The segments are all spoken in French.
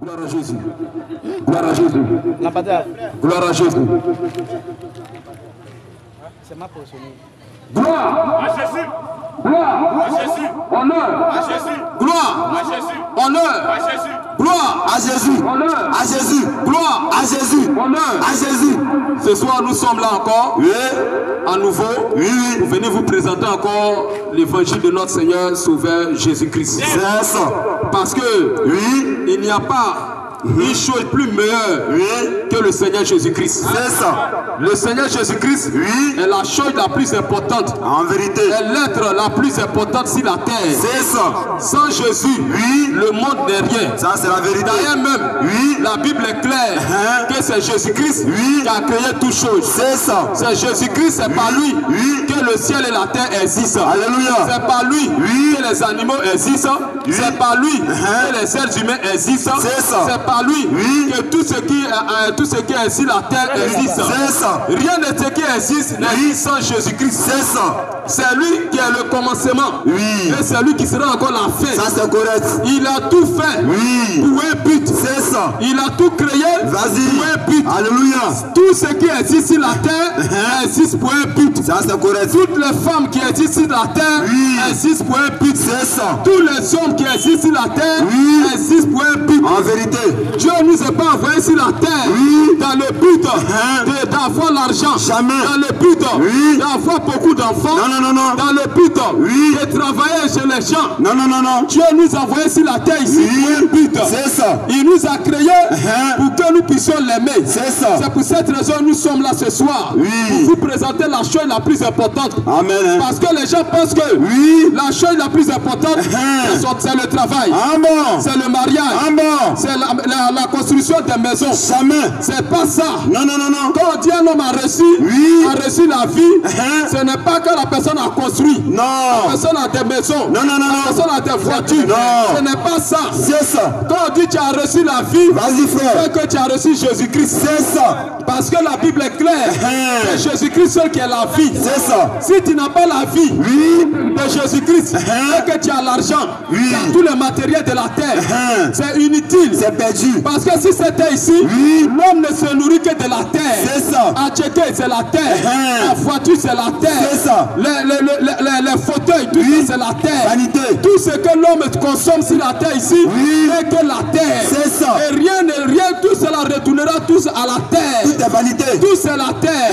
Gloire à Jésus. Gloire à Jésus. Gloire à Jésus. C'est ma portion. Gloire à Jésus. Gloire à Jésus. Honneur à Jésus. Gloire à Jésus. Honneur à Jésus. Gloire à Jésus. Honneur à Jésus. Gloire à Jésus. Honneur à Jésus. Ce soir, nous sommes là encore. Oui. À nouveau. Oui. Pour venir vous présenter encore l'évangile de notre Seigneur Sauveur Jésus-Christ. C'est ça. Parce que, oui, il n'y a pas une chose plus meilleure que le Seigneur Jésus-Christ. C'est ça. Le Seigneur Jésus-Christ est la chose la plus importante. En vérité. Est l'être la plus importante sur la terre. C'est ça. Sans Jésus, le monde n'est rien. Ça, c'est la vérité. D'ailleurs même, la Bible est claire que c'est Jésus-Christ qui a créé toutes choses. C'est ça. C'est Jésus-Christ, c'est par lui que le ciel et la terre existent. Alléluia. C'est par lui que les animaux existent. C'est par lui que les êtres humains existent. C'est ça. C'est par lui que tout ce qui est sur la terre existe. C'est ça. Rien de ce qui existe n'existe sans Jésus-Christ. C'est ça. C'est lui qui est le commencement. Et c'est lui qui sera encore la fin. Ça, c'est correct. Il a tout fait pour un but. C'est ça. Il a tout créé pour un but. Alléluia. Tout ce qui existe sur la terre existe pour un but. Ça, c'est correct. Toutes les femmes qui existent sur la terre existent pour un but. C'est ça. Tous les hommes qui existent sur la terre existent pour un but. En vérité. Dieu ne nous a pas envoyés sur la terre dans le but d'avoir l'argent. Jamais. Dans le but d'avoir beaucoup d'enfants. Non. Dans le but de travailler chez les gens. Non. Dieu nous a envoyés sur la terre ici pour un but. C'est ça. Il nous a créés pour que nous puissions l'aimer. C'est ça. C'est pour cette raison que nous sommes là ce soir. Pour vous présenter la chose la plus importante. Amen. Parce que les gens pensent que la chose la plus importante, c'est le travail. Amen. C'est le mariage. Amen. C'est la construction des maisons. Jamais. C'est pas ça. Non. Quand on dit un homme a reçu la vie, ce n'est pas que la personne a construit. Non. La personne a des maisons. Non. La personne a des voitures. Non. Ce n'est pas ça. C'est ça. Quand on dit tu as reçu la vie, vas-y frère, c'est que tu as reçu Jésus-Christ. C'est ça. Parce que la Bible est claire. C'est Jésus-Christ seul qui est la vie. C'est ça. Si tu n'as pas la vie de Jésus-Christ, c'est que tu as l'argent, tu as tous les matériels de la terre. C'est inutile. C'est perdu. Parce que si c'était ici, l'homme ne se nourrit que de la terre. C'est ça. Acheter, c'est la terre. La voiture, c'est la terre. C'est ça. Les fauteuils, tout ça, c'est la terre. Vanité. Tout ce que l'homme consomme sur la terre ici, n'est que la terre. C'est ça. Et rien, tout cela retournera tous à la terre. Tout est vanité. Tout c'est la terre.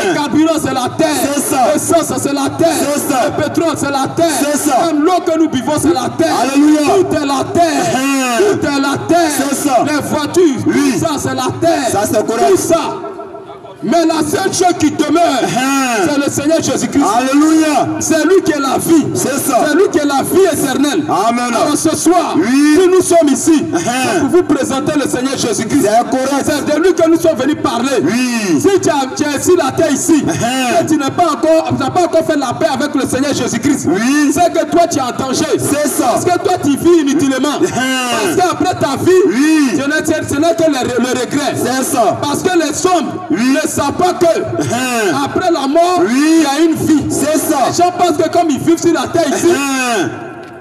Le carburant, c'est la terre. C'est ça. L'essence, c'est la terre. C'est ça. Le pétrole, c'est la terre. C'est ça. Même l'eau que nous buvons, c'est la terre. Alléluia. Tout est la terre. Tout est la terre. C'est ça. Les voitures, tout ça, c'est la terre. Ça, c'est correct. Tout ça. Mais la seule chose qui demeure, c'est le Seigneur Jésus-Christ. Alléluia. C'est lui qui est la vie. C'est ça. C'est lui qui est la vie éternelle. Amen. Alors ce soir, si nous sommes ici, pour vous présenter le Seigneur Jésus-Christ. C'est correct. C'est de lui que nous sommes venus parler. Si tu es ici la terre ici, et tu n'as pas encore fait la paix avec le Seigneur Jésus-Christ, c'est que toi tu es en danger. C'est ça. Parce que toi tu vis inutilement. Parce qu'après ta vie, ce n'est que le regret. C'est ça. Parce que les hommes ne savent pas que après la mort, il y a une vie. C'est ça. Les gens pensent que comme ils vivent sur la terre ici,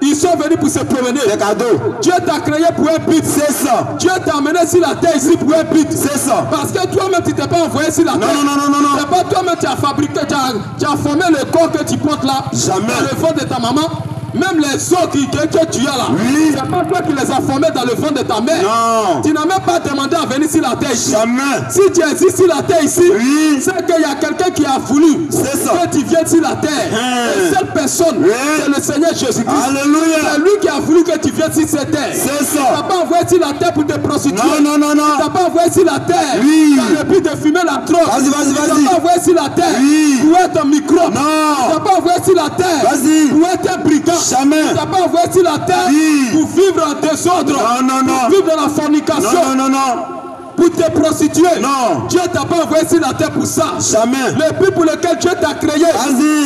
ils sont venus pour se promener. C'est cadeau. Dieu t'a créé pour un but. C'est ça. Dieu t'a amené sur la terre ici pour un but. C'est ça. Parce que toi-même, tu t'es pas envoyé sur la terre. Non. C'est pas toi-même qui as fabriqué, tu as formé le corps que tu portes là. Jamais. Dans le ventre de ta maman. Même les os que tu as là, c'est pas toi qui les as formés dans le ventre de ta mère. Non. Tu n'as même pas demandé à venir sur la terre ici. Jamais. Si tu existes sur la terre ici, c'est qu'il y a quelqu'un qui a voulu que tu viennes sur la terre. Et cette personne, c'est le Seigneur Jésus-Christ. Alléluia. C'est lui qui a voulu que tu viennes sur cette terre. C'est ça. Tu n'as pas envoyé sur la terre pour te prostituer. Non. Tu n'as pas envoyé sur la terre dans le but de fumer la drogue. Vas-y. Tu n'as pas envoyé sur la terre pour être un microbe. Non. Tu n'as pas envoyé sur la terre pour être un brigand. Jamais. Tu n'as pas envoyé sur la terre pour vivre en désordre. Non. Pour vivre dans la fornication. Non. pour te prostituer. Non. Dieu t'a pas envoyé sur la terre pour ça. Jamais. Le but pour lequel Dieu t'a créé,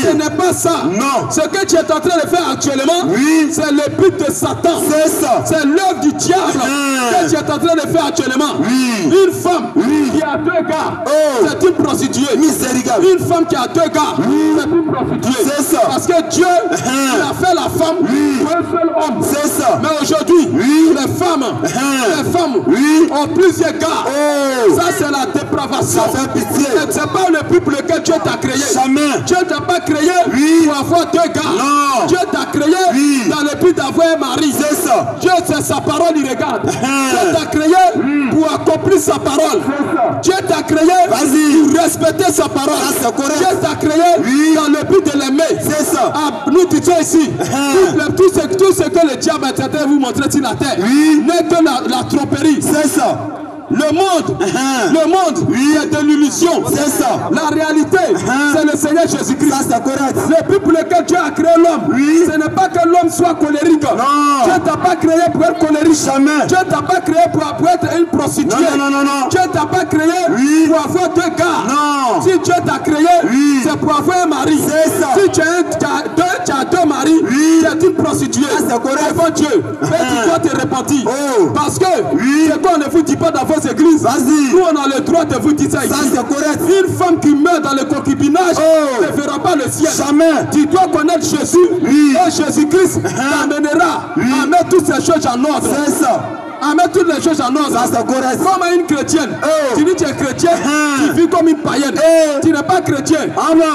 ce n'est pas ça. Non. Ce que tu es en train de faire actuellement, oui, c'est le but de Satan. C'est ça. C'est l'œuvre du diable que tu es en train de faire actuellement. Oui. Une femme qui a 2 gars, c'est une prostituée. Miséricorde. Une femme qui a 2 gars, c'est une prostituée. C'est ça. Parce que Dieu a fait la femme pour un seul homme. C'est ça. Mais aujourd'hui, les femmes ont plusieurs gars. Ça, c'est la dépravation. Ça fait pitié. C'est pas le but pour lequel Dieu t'a créé. Jamais. Dieu t'a pas créé pour avoir 2 gars. Non. Dieu t'a créé dans le but d'avoir un mari. C'est ça. Dieu, c'est sa parole, il regarde. Dieu t'a créé pour accomplir sa parole. Dieu t'a créé pour respecter sa parole. Dieu t'a créé dans le but de l'aimer. C'est ça. Nous disons ici, tout ce que le diable est en train de vous montrer sur la terre n'est que la tromperie. C'est ça. Le monde est de l'illusion. C'est ça. La réalité, c'est le Seigneur Jésus-Christ. Ça, c'est correct. Le but pour lequel Dieu a créé l'homme, ce n'est pas que l'homme soit colérique. Non. Dieu t'a pas créé pour être colérique. Jamais. Dieu t'a pas créé pour être une prostituée. Non. Dieu t'a pas créé pour avoir 2 gars. Non. Si Dieu t'a créé, c'est pour avoir un mari. C'est ça. Si tu as 2 maris, tu es une prostituée. C'est correct. Devant Dieu, mais tu dois te repentir. Parce que c'est quoi, on ne vous dit pas dans vos églises. Vas-y. Nous, on a le droit de vous dire ça ici. Ça, c'est correct. Une femme qui meurt dans le concubinage ne verra pas le ciel. Jamais. Tu dois connaître Jésus. Et Jésus-Christ t'amènera à mettre toutes ces choses en ordre. C'est ça. À mettre toutes les choses en ordre. Ça, c'est correct. Comme une chrétienne. Tu dis que tu es chrétien, tu vis comme une païenne. Tu n'es pas chrétien.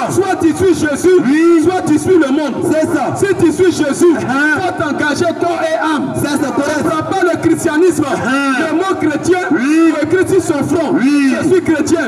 Soit tu suis Jésus, soit tu suis le monde. C'est ça. Si tu suis Jésus, il faut t'engager corps et âme. Ça, c'est correct. Ne prends pas le christianisme. Le mot chrétien, écrit sur son front. Je suis chrétien.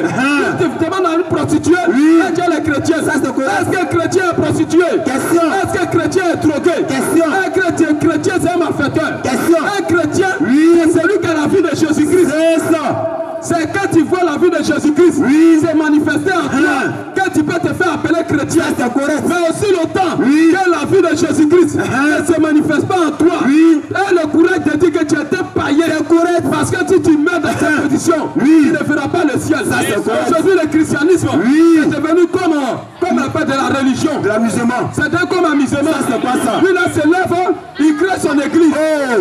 Tu te demandes à une prostituée, est-ce qu'elle est chrétienne? Ça, c'est correct. Est-ce que chrétien est prostitué? Question. Est-ce que chrétien est drogué? Question. Un chrétien, c'est un malfaiteur. Question. Un chrétien, c'est celui qui a la vie de Jésus-Christ. C'est ça. C'est quand tu vois la vie de Jésus-Christ, c'est manifesté en toi, que tu peux te faire appeler chrétien. C'est correct. Mais aussi longtemps que la vie de Jésus-Christ ne se manifeste pas en toi. Et le courage de dire que tu étais païen. C'est correct. Parce que si tu meurs dans cette position, tu ne feras pas le ciel. Aujourd'hui, le christianisme est devenu comme un peu de la religion. De l'amusement. C'est comme un amusement. C'est quoi ça? Lui là se lève, il crée son église.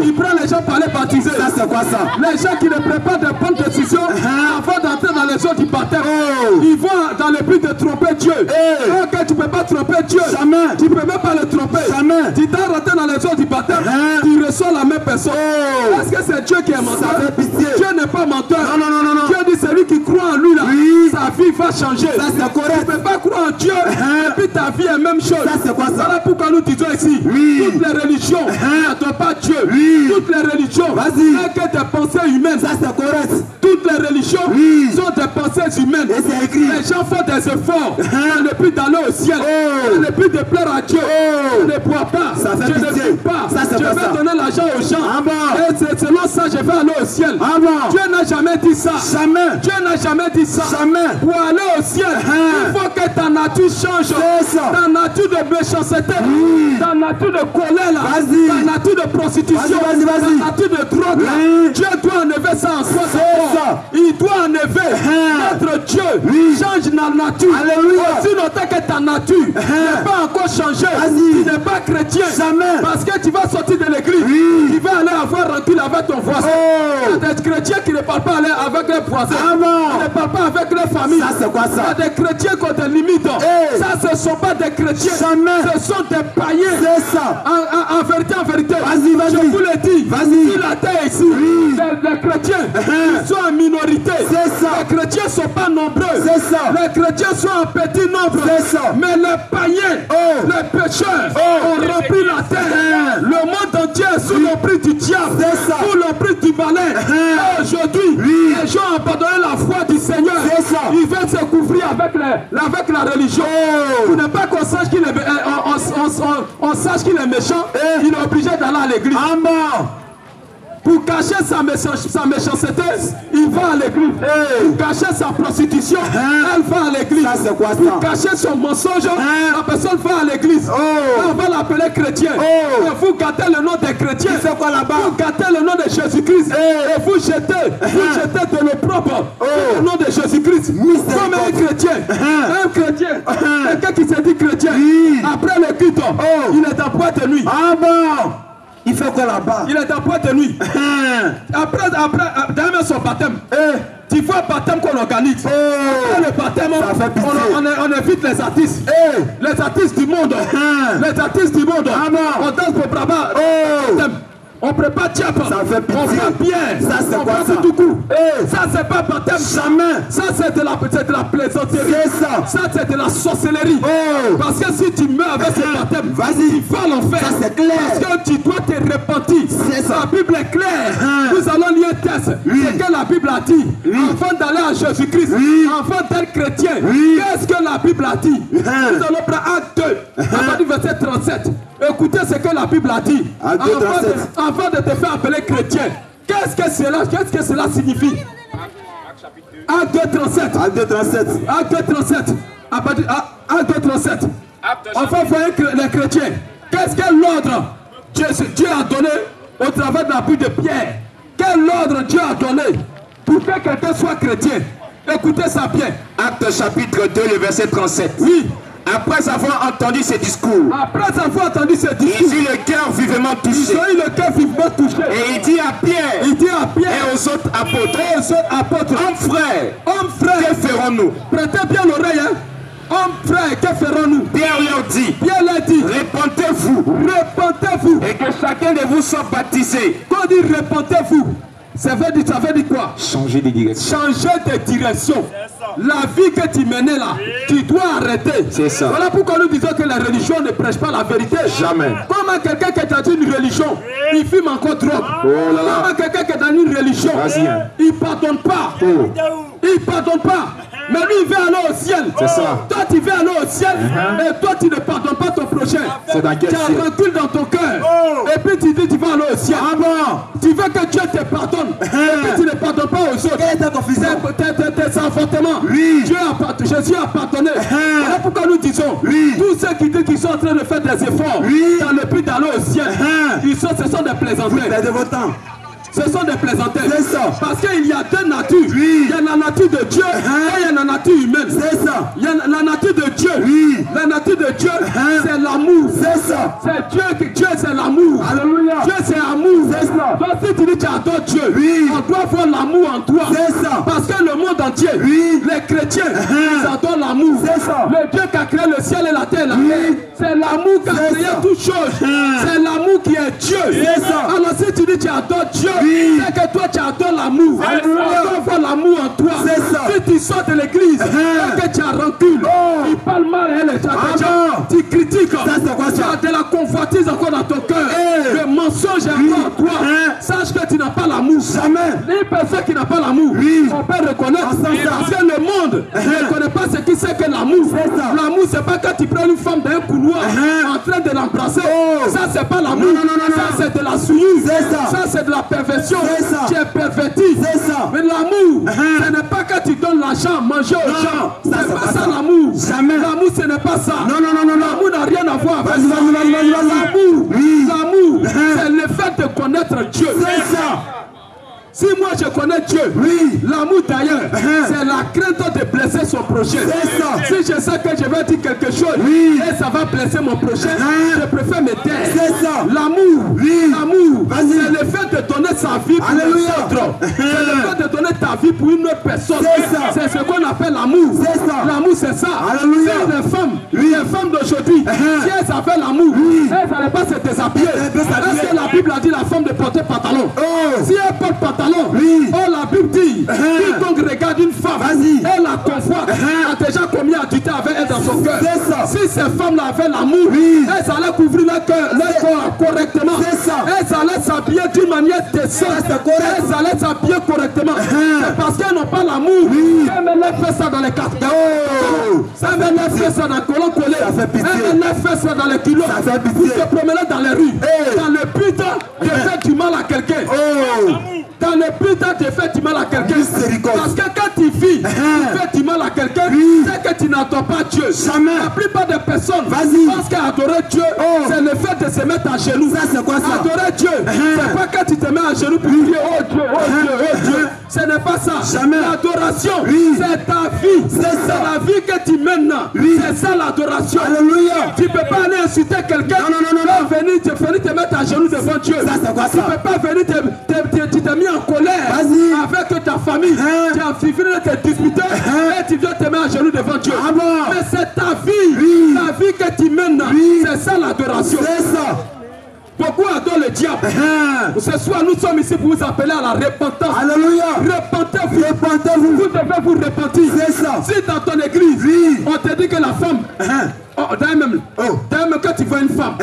Il prend les gens pour les baptiser. Ça, c'est quoi ça? Les gens qui ne préparent de bonnes décisions avant d'entrer dans les eaux du baptême, ils vont dans le but de tromper Dieu. Ok, tu ne peux pas tromper Dieu. Jamais. Tu ne peux même pas le tromper. Jamais. Tu dois rentrer dans les eaux du baptême, tu reçois la même personne. Est-ce que c'est Dieu qui est menteur? Ça fait pitié. Dieu n'est pas menteur. Non. Dieu dit celui qui croit en lui, là, sa vie va changer. Ça, c'est correct. Tu ne peux pas croire en Dieu et puis ta vie est même chose. Ça, c'est quoi ça? Voilà pourquoi nous disons ici, toutes les religions n'adorent pas Dieu. Toutes les religions n'ont que des pensées humaines. Ça, c'est correct. Toutes les religions sont des pensées humaines. Et c'est écrit. Les gens font des efforts dans le but d'aller au ciel, dans le but de plaire à Dieu. Je ne bois pas, ça fait je ne pitié. fume pas, Ça, je pas vais ça. donner l'argent aux gens. Bon. Et c'est selon ça je vais aller au ciel. Bon. Dieu n'a jamais dit ça. Jamais. Dieu n'a jamais dit ça. Jamais. Pour aller au ciel, il faut que ta nature change. Ça. Ta nature de méchanceté, ta nature de colère, là, Vas-y. ta nature de prostitution, Vas-y. ta nature de drogue. Là. Dieu doit enlever ça en soi. ça. Il doit enlever. Notre Dieu change la nature. Alléluia. Aussi longtemps que ta nature n'est pas encore changée, tu n'es pas chrétien. Jamais. Parce que tu vas sortir de l'église, tu vas aller avoir rancune avec ton voisin. Il y a des chrétiens qui ne parlent pas avec les voisins. Ils ne parlent pas avec les familles. Ça, c'est quoi ça? Il y a des chrétiens qui ont des limites. Ça, ce ne sont pas des chrétiens. Jamais. Ce sont des païens. C'est ça. En vérité, Vas-y. je vous le dis. Vas-y. Sur la terre ici, les chrétiens ils sont en minorité. C'est ça. Les chrétiens ne sont pas nombreux. C'est ça. Les chrétiens sont en petit nombre. C'est ça. Mais les païens, les pécheurs ont rempli la terre. Le monde entier est sous l'emprise du diable. C'est ça. Sous l'emprise du malin. Et aujourd'hui, les gens ont abandonné la foi du Seigneur. C'est ça. Ils veulent se couvrir avec la religion. Pour ne pas qu'on sache qu'il est, on sache qu'il est méchant, il est obligé d'aller à l'église. Pour cacher sa méchanceté, il va à l'église. Pour cacher sa prostitution, elle va à l'église. Pour cacher son mensonge, la personne va à l'église. On va l'appeler chrétien. Et vous gâtez le nom des chrétiens. Vous gâtez le nom de Jésus-Christ. Et vous jetez de l'opprobre le nom de Jésus-Christ. Comme un chrétien. Un chrétien. Quelqu'un qui se dit chrétien. Après le culte, il est en boîte de nuit. Ah bon? Il fait quoi là-bas? Il est en boîte de nuit. Après, dans son baptême, tu vois le baptême qu'on organise. Après le baptême, on invite les artistes. Les artistes du monde. Les artistes du monde. On danse pour Brabant. On prépare Tchapa, on fait bien, ça c'est quoi ça? Tout coup. Ça c'est pas baptême, jamais. Ça c'est de la plaisanterie. Ça c'est de la sorcellerie. Parce que si tu meurs avec ce baptême, vas-y, va l'enfer. Ça c'est clair. Parce que tu dois te repentir. La Bible est claire. Nous allons lire un texte. C'est que la Bible a dit. Afin d'aller à Jésus-Christ, afin d'être chrétien. Qu'est-ce que la Bible a dit? Nous allons prendre Acte 2, à partir du verset 37. Écoutez ce que la Bible a dit. Avant de te faire appeler chrétien. Qu'est-ce que cela signifie? Acte 2, 37. Acte 2, 37. Acte 2, 37. Acte 2, 37. Enfin, voyez les chrétiens. Qu'est-ce que l'ordre Dieu a donné au travers de la pluie de Pierre? Quel ordre Dieu a donné pour que quelqu'un soit chrétien? Écoutez ça bien. Acte chapitre 2, le verset 37. Oui. Après avoir entendu ces discours, ils eut le cœur vivement touché. Et il dit à Pierre, et aux autres apôtres, hommes frères, que ferons-nous? Prêtez bien l'oreille, hein? Hommes frères, que ferons-nous? Pierre leur dit, repentez-vous, et que chacun de vous soit baptisé. Quand on dit repentez-vous, ça veut dire quoi? Changer de direction. Changer de direction. La vie que tu menais là, tu dois arrêter. C'est ça. Voilà pourquoi nous disons que la religion ne prêche pas la vérité. Jamais. Comment quelqu'un qui est dans une religion, il fume encore trop. Comment quelqu'un qui est dans une religion, il ne pardonne pas. Il ne pardonne pas. Mais lui, il veut aller au ciel. C'est ça. Toi, tu veux aller au ciel. Et toi, tu ne pardonnes pas ton prochain. C'est dans quel ciel? Tu as rancune dans ton cœur. Et puis tu dis, tu vas aller au ciel. Ah bon? Tu veux que Dieu te pardonne. Et puis tu ne pardonnes pas aux autres. Quel est ta confusion? Tes enfantements. Jésus a pardonné. Voilà pourquoi nous disons, tous ceux qui disent qu'ils sont en train de faire des efforts dans le but d'aller au ciel, ce sont des plaisantins. De votre temps. Ce sont des plaisantins. C'est ça. Parce qu'il y a deux natures. Il y a la nature de Dieu et il y a la nature humaine. C'est ça. Il y a la nature de Dieu. La nature de Dieu, c'est l'amour. C'est ça. C'est Dieu c'est l'amour. Alléluia. Dieu c'est amour. C'est ça. Donc si tu dis que tu adores Dieu, on doit voir l'amour en toi. C'est ça. Parce que le monde entier, les chrétiens, ils adorent l'amour. C'est ça. Le Dieu qui a créé le ciel et la terre, c'est l'amour qui a créé toutes choses. C'est l'amour qui est Dieu. C'est ça. Alors si tu dis que tu adores Dieu, c'est que toi tu adores l'amour. On doit voir l'amour en toi. C'est ça. Si tu sors de l'église et que tu as rancune, tu parles mal à elle, tu critiques, tu as de la convoitise encore dans ton cœur, le mensonge est encore en toi, sache que tu n'as pas l'amour. Jamais. Les personnes qui n'ont pas l'amour, on peut reconnaître. Parce que le monde ne connaît pas ce qui c'est que l'amour. L'amour, c'est pas quand tu prends une femme d'un couloir en train de l'embrasser. Ça, c'est pas l'amour. Ça, c'est de la souillure. Ça, c'est de la perversion. Tu es perverti. Mais l'amour, ce n'est pas quand tu donnes l'argent, manger aux gens. C'est pas ça l'amour. L'amour, ce n'est pas ça. L'amour n'a rien à voir avec ça. L'amour, c'est le fait de connaître Dieu. C'est ça. Si moi je connais Dieu, l'amour d'ailleurs, c'est la crainte de blesser son prochain. Si je sais que je vais dire quelque chose et ça va blesser mon prochain, je préfère me taire. L'amour, c'est le fait de donner sa vie pour les autres. C'est le fait de donner ta vie pour une autre personne. C'est ce qu'on appelle l'amour. L'amour, c'est ça. C'est les femmes d'aujourd'hui, si elles avaient l'amour, elles n'allaient pas se déshabiller. Est-ce que la Bible a dit la femme de porter pantalon? Si elle porte pantalon, la Bible dit, quiconque regarde une femme, elle la convoite, a déjà commis adultère avec elle dans son cœur. Si ces femmes-là avaient l'amour, elles allaient couvrir leur corps correctement. Elles allaient s'habiller d'une manière décente. Elles allaient s'habiller correctement. C'est parce qu'elles n'ont pas l'amour. Elles fait ça dans les cartes. Elles fait ça dans le colon collé. Elles fait ça dans les culottes. Pour se promener dans les rues. Dans le but de faire du mal à quelqu'un. Et plus tard, tu fais du mal à quelqu'un. Parce que quand tu vis, tu fais du mal à quelqu'un, c'est que tu n'adores pas Dieu. Jamais. La plupart des personnes pensent qu'adorer Dieu, c'est le fait de se mettre à genoux. Ça, c'est quoi ça? Adorer Dieu, c'est pas quand tu te mets à genoux pour crier oh Dieu, oh Dieu, oh Dieu. Ce n'est pas ça. Jamais. L'adoration, c'est ta vie. C'est la vie que tu mènes. C'est ça l'adoration. Alléluia. Tu ne peux pas aller insulter quelqu'un. Non. Venir te mettre à genoux devant Dieu. Ça, c'est quoi ça? Tu ne peux pas venir tu t'es mis en colère avec ta famille. Tu as fini de te disputer et tu viens te mettre à genoux devant Dieu. Mais c'est ta vie. La vie que tu mènes. C'est ça l'adoration. C'est ça. Beaucoup adorent le diable. Ce soir, nous sommes ici pour vous appeler à la repentance. Alléluia. Repentez-vous. Repentez-vous. Vous devez vous repentir. C'est ça. Si dans ton église, on te dit que la femme, d'ailleurs même quand tu vois une femme,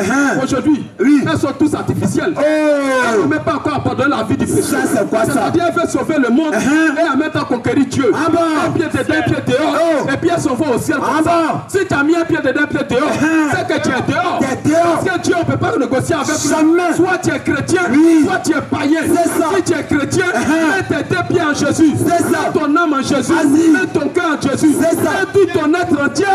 aujourd'hui, elles sont tous artificielles. Elles ne mettent pas encore abandonner la vie du péché. Ça, c'est quoi ça? C'est-à-dire qu'elle veut sauver le monde et en même temps conquérir Dieu. Un pied dedans, un pied dehors, et puis elles s'envolent au ciel comme ça. Si tu as mis un pied dedans, un pied dehors, c'est que tu es dehors. Parce que Dieu, on ne peut pas négocier avec lui. Soit tu es chrétien, soit tu es païen. Si tu es chrétien, mets tes deux pieds en Jésus. Mets ton âme en Jésus. Mets ton cœur en Jésus. Mets tout ton être entier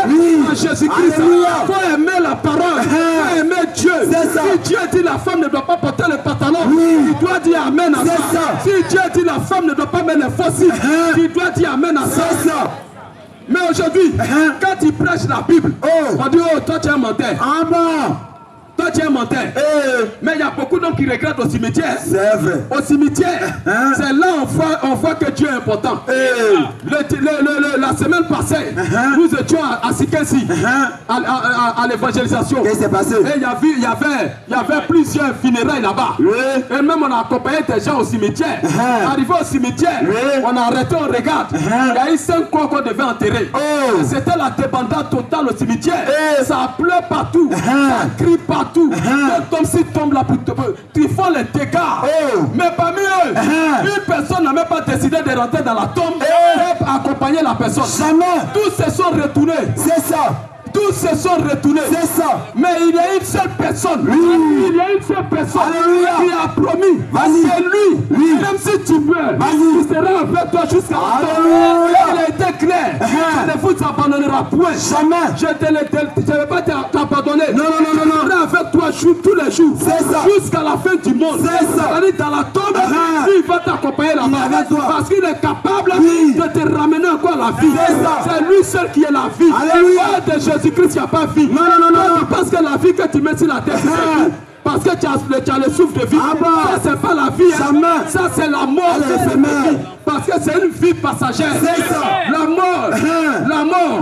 en Jésus-Christ. Il faut aimer la parole. Il faut aimer Dieu. Si Dieu dit la femme ne doit pas porter le pantalon, tu dois dire amen à ça. Si Dieu dit la femme ne doit pas mettre les fossiles, tu dois dire amen à ça. Mais aujourd'hui, quand tu prêches la Bible, on dit oh toi tu es un menteur. Toi tu es un menteur. Mais il y a beaucoup d'hommes qui regrettent au cimetière. C'est vrai. Au cimetière, c'est là on voit que Dieu est important. La semaine passée, nous étions à Sikensi, à l'évangélisation. Qu'est-ce qui s'est passé? Et il y avait plusieurs funérailles là-bas. Et même on a accompagné des gens au cimetière. Arrivé au cimetière, on a arrêté, on regarde. Il y a eu 5 corps qu'on devait enterrer. C'était la débandade totale au cimetière. Ça pleure partout, ça crie partout. Comme s'ils tombent là pour ils font les dégâts. Mais parmi eux, une personne n'a même pas décidé de rentrer dans la tombe et accompagner la personne. Jamais. Tous se sont retournés. C'est ça. Tous se sont retournés. C'est ça. Mais il y a une seule personne. Il y a une seule personne qui a promis. C'est lui. Même si tu meurs, il sera avec toi jusqu'à la fin. Il a été clair. Je ne vous abandonnera point. Jamais. Je ne vais pas t'abandonner. Non. Je serai avec toi tous les jours. C'est ça. Jusqu'à la fin du monde. C'est ça. C'est-à-dire dans la tombe, il va t'accompagner là-bas. Parce qu'il est capable de te ramener encore à la vie. C'est lui seul qui est la vie. Alléluia. De Jésus-Christ, il n'y a pas vie. Non. Parce que la vie que tu mets sur la terre, c'est parce que tu as le souffle de vie. Ça, c'est pas la vie. Ça, c'est la mort. Parce que c'est une vie passagère. C'est ça. La mort.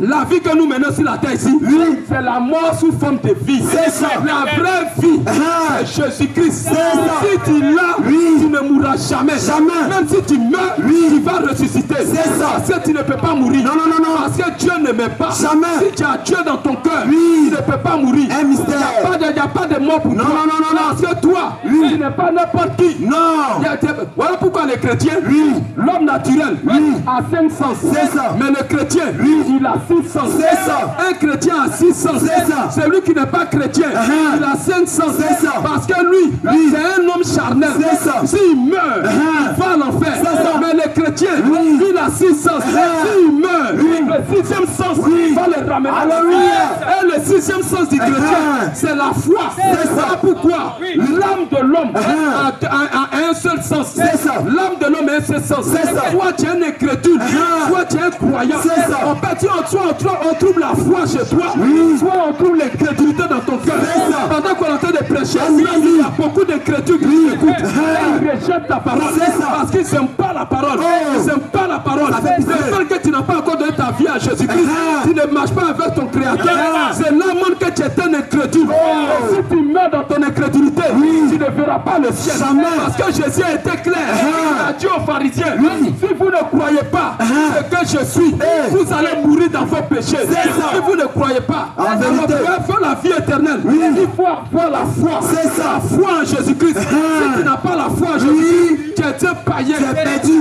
La vie que nous menons sur la terre ici, c'est la mort sous forme de vie. C'est ça. La vraie vie, c'est Jésus-Christ. Si tu l'as, tu ne mourras jamais. Même si tu meurs, tu vas ressusciter. C'est ça. Parce que tu ne peux pas mourir. Non. Parce que Dieu ne meurt pas. Jamais. Si tu as Dieu dans ton cœur, tu ne peux pas mourir. Un mystère. Il n'y a pas de mort pour toi. Non. Parce que toi, tu n'es pas n'importe qui. Non. Voilà pourquoi les chrétiens, l'homme naturel, a 5 sens. C'est ça. Mais le chrétien, il a 6 sens. C'est ça. Un chrétien a 6 sens. C'est ça. Celui qui n'est pas chrétien, il a 5 sens. C'est ça. Parce que lui, c'est un homme charnel. C'est ça. S'il meurt, il va à l'enfer. Mais le chrétien, il a 6 sens. S'il meurt, le 6e sens va le ramener à la vie. Et le 6e sens du chrétien, c'est la foi. C'est ça. Pourquoi l'âme de l'homme a un seul sens. C'est ça. L'âme de l'homme a un seul sens. Soit tu es un incrédule, soit tu es un croyant. C'est ça. En fait, on trouve la foi chez toi, soit on trouve l'incrédulité dans ton cœur. Pendant qu'on est en train de prêcher, il y a beaucoup d'incrédules qui écoutent. Ils rejettent ta parole. Parce qu'ils n'aiment pas la parole. Ils n'aiment pas la parole. C'est parce que tu n'as pas encore donné ta vie à Jésus-Christ. Tu ne marches pas avec ton Créateur. C'est là même que tu es un incrédule. Si tu meurs dans ton incrédulité, tu ne verras pas le ciel. Parce que Jésus a été clair. Il a dit aux pharisiens, si vous ne croyez pas ce que je suis, vous allez mourir dans vos péchés. Si vous ne croyez pas, alors pour la vie éternelle, il faut avoir la foi. C'est ça. La foi en Jésus-Christ. Si tu n'as pas la foi en Jésus-Christ, tu es un païen. Tu es perdu.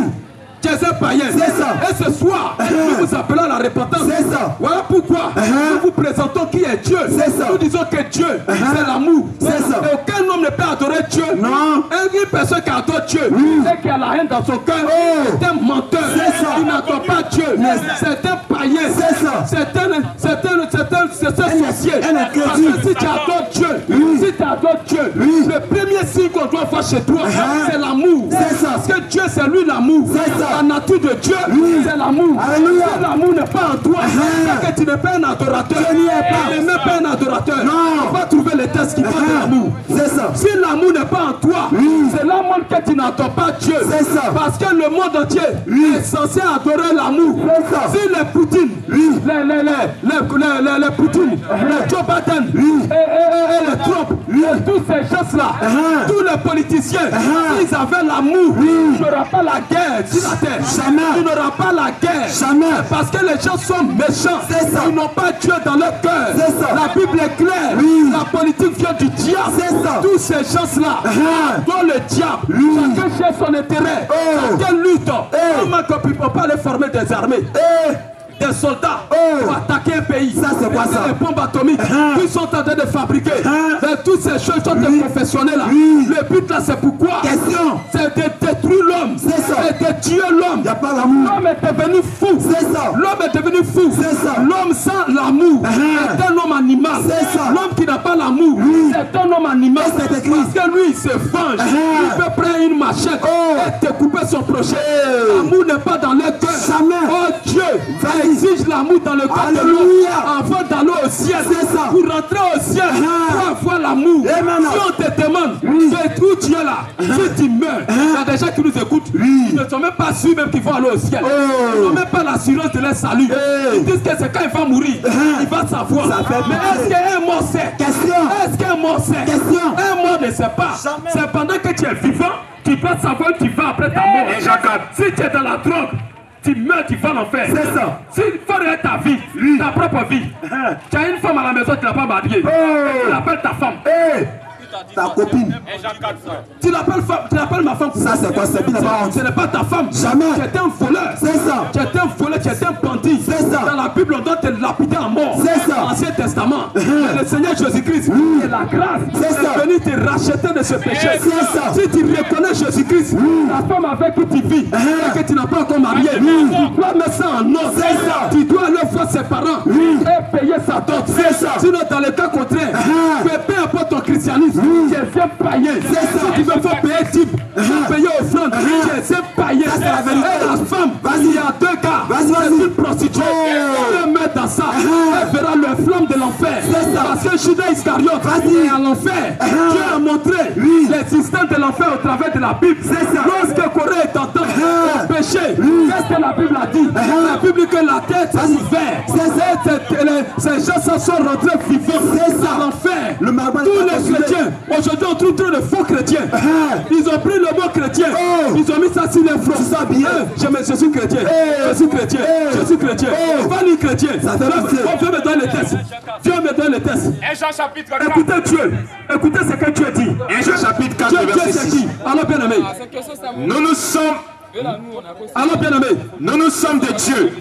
Tu es un païen. C'est ça. Et ce soir, nous vous appelons à la repentance. C'est ça. Voilà pourquoi nous vous présentons qui est Dieu. C'est ça. Nous disons que Dieu, c'est l'amour. C'est ça. Et aucun homme ne peut adorer Dieu. Non. Une personne qui adore Dieu, et haine dans son cœur, c'est un menteur. Il n'adore pas Dieu. C'est un païen. C'est un sorcier. Parce que si tu adores Dieu, le premier signe qu'on doit voir chez toi, c'est l'amour. Parce que Dieu, c'est lui l'amour. La nature de Dieu, c'est l'amour. Si l'amour n'est pas en toi, c'est que tu n'es pas un adorateur. Tu n'es même pas un adorateur. On va trouver les textes qui parlent de l'amour. Si l'amour n'est pas en toi, c'est là même que tu n'adores pas Dieu. Parce que le monde entier est censé adorer l'amour. Si les Poutine, les Poutine, les Joe Biden et les Trump, et tous ces gens-là, tous les politiciens, s'ils avaient l'amour, il n'y aura pas la guerre sur la terre. Il n'y aura pas la guerre. Parce que les gens sont méchants. Ils n'ont pas Dieu dans leur cœur. La Bible est claire. La politique vient du diable. Tous ces gens-là, dont le diable, chacun cherche son intérêt. Chacun lutte. Comment qu'on ne peut pas aller former des armées? Des soldats pour attaquer un pays. Ça, c'est quoi ça? Des bombes atomiques qui sont en train de fabriquer. Toutes ces choses sont des professionnels là. Le but là, c'est pourquoi? C'est de détruire l'homme. C'est de tuer l'homme. Il n'y a pas l'amour. L'homme est devenu fou. L'homme est devenu fou. L'homme sans l'amour est un homme animal. L'homme qui n'a pas l'amour, c'est un homme animal. Parce que lui, il se venge. Il peut prendre une machette et découper son prochain. L'amour n'est pas dans leur cœur. Oh Dieu, exige l'amour dans le cœur de l'homme avant d'aller au ciel. Pour rentrer au ciel, pour avoir l'amour. Si on te demande où tu es là, si tu meurs, il y a des gens qui nous écoutent, ils ne sont même pas sûrs même qu'ils vont aller au ciel. Ils n'ont même pas l'assurance de leur salut. Ils disent que c'est quand il va mourir, il va savoir. Mais est-ce qu'un mort sait? Est-ce qu'un mort sait? Un mort ne sait pas. C'est pendant que tu es vivant, tu dois savoir où tu vas après ta mort. Si tu es dans la drogue, tu meurs, tu vas en enfer. C'est ça. Si il faut regarder ta vie, ta propre vie, tu as une femme à la maison, tu ne l'as pas mariée. Tu l'appelles ta femme. Ta copine. Tu l'appelles ma femme. Ça, c'est quoi? Ce n'est pas ta femme. Jamais. Tu étais un voleur. C'est ça. Tu étais un voleur, tu étais un bandit. C'est ça. Dans la Bible, on doit te lapider à mort. C'est ça. L'Ancien Testament. Le Seigneur Jésus-Christ et la grâce est venu te racheter de ce péché. C'est ça. Si tu reconnais Jésus-Christ, la femme avec qui tu vis, et que tu n'as pas encore marié, tu dois mettre ça en ordre. C'est ça. Tu dois aller voir ses parents et payer sa dot. C'est ça. Sinon, dans le cas contraire, peu importe ton christianisme, tu es un païen. Si tu veux faire payer type, payer offrande, tu es un païen. Et la femme, il y a deux cas. C'est une prostituée. Elle met dans ça. Elle verra le flamme de l'enfer. Parce que Judas Iscariote est à l'enfer. Dieu a montré l'existence de l'enfer au travers de la Bible. Lorsque Corée est en temps au péché, qu'est-ce que la Bible a dit? La Bible dit que la tête est ouverte. Ces gens sont rentrés vivants. C'est l'enfer. Tous les chrétiens, aujourd'hui on trouve trop de faux chrétiens. Ils ont pris le mot chrétien, ils ont mis ça sur les fronts. Je suis chrétien, je suis chrétien, je suis chrétien. Pas ni chrétien. Viens me donner les tests. Viens me donner les tests. Écoutez Dieu, écoutez ce que Dieu dit. 1 Jean chapitre 4 verset 6. Alors bien aimé, nous sommes. Alors bien aimé, nous sommes de Dieu.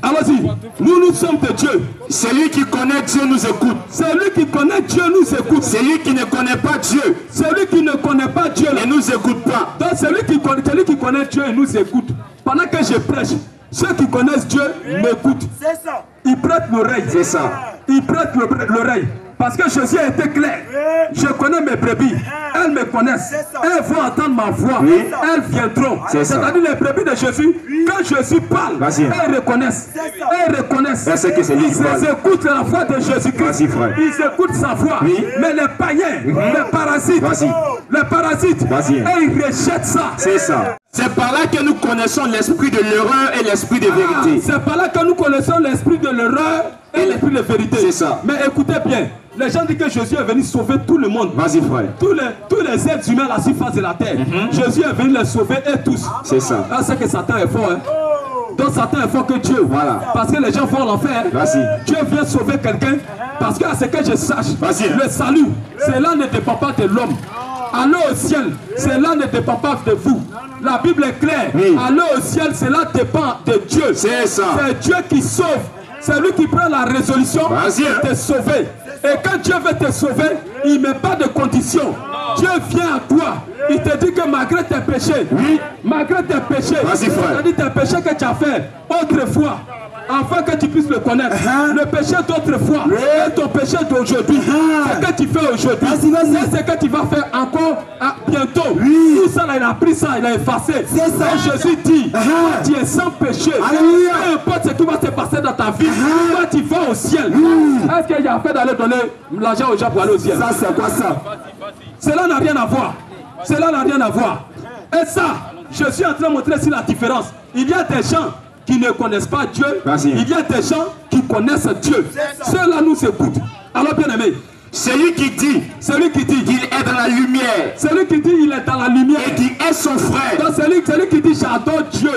Allons-y, nous sommes de Dieu. Celui qui connaît Dieu nous écoute. Celui qui connaît Dieu nous écoute. Celui qui ne connaît pas Dieu, celui qui ne connaît pas Dieu ne nous écoute pas. Donc celui qui connaît Dieu il nous écoute. Pendant que je prêche, ceux qui connaissent Dieu m'écoutent. C'est ça. Ils prêtent l'oreille. C'est ça. Ils prêtent l'oreille. Parce que Jésus a été clair. Je connais mes brebis. Elles me connaissent. Elles vont entendre ma voix. Elles viendront. C'est-à-dire les brebis de Jésus. Quand Jésus parle, elles reconnaissent. Elles reconnaissent. Ils écoutent la voix de Jésus-Christ. Ils écoutent sa voix. Mais les païens, les parasites, ils rejettent ça. C'est ça. C'est par là que nous connaissons l'esprit de l'erreur et l'esprit de vérité. C'est par là que nous connaissons l'esprit de l'erreur et l'esprit de vérité. C'est ça. Mais écoutez bien, les gens disent que Jésus est venu sauver tout le monde. Vas-y frère. Tous les êtres humains à la surface de la terre. Jésus est venu les sauver et tous. C'est ça. Là c'est que Satan est fort. Donc Satan est fort que Dieu. Voilà. Parce que les gens font l'enfer. Dieu vient sauver quelqu'un. Parce que à ce que je sache, le salut, cela ne dépend pas de l'homme. Aller au ciel, cela ne dépend pas de vous. La Bible est claire. Aller au ciel, cela dépend de Dieu. C'est ça. C'est Dieu qui sauve. C'est lui qui prend la résolution de te sauver. Et quand Dieu veut te sauver, il ne met pas de conditions. Dieu vient à toi. Il te dit que malgré tes péchés, malgré tes péchés, c'est-à-dire tes péchés que tu as fait autrefois, afin que tu puisses le connaître. Le péché d'autrefois et ton péché d'aujourd'hui, ce que tu fais aujourd'hui, c'est ce que tu vas faire encore bientôt. Tout ça, là, il a pris ça, il a effacé. Et Jésus dit, tu es sans péché. Peu importe ce qui va se passer dans ta vie, toi tu vas au ciel. Est-ce qu'il y a fait d'aller donner l'argent aux gens pour aller au ciel? Ça, c'est quoi ça? Cela n'a rien à voir. Cela n'a rien à voir. Et ça, je suis en train de montrer ici la différence. Il y a des gens qui ne connaissent pas Dieu. Il y a des gens qui connaissent Dieu. Ceux-là nous écoutent. Alors bien aimé, celui qui dit qu'il est dans la lumière, celui qui dit il est dans la lumière et qui est son frère, donc celui qui dit j'adore Dieu,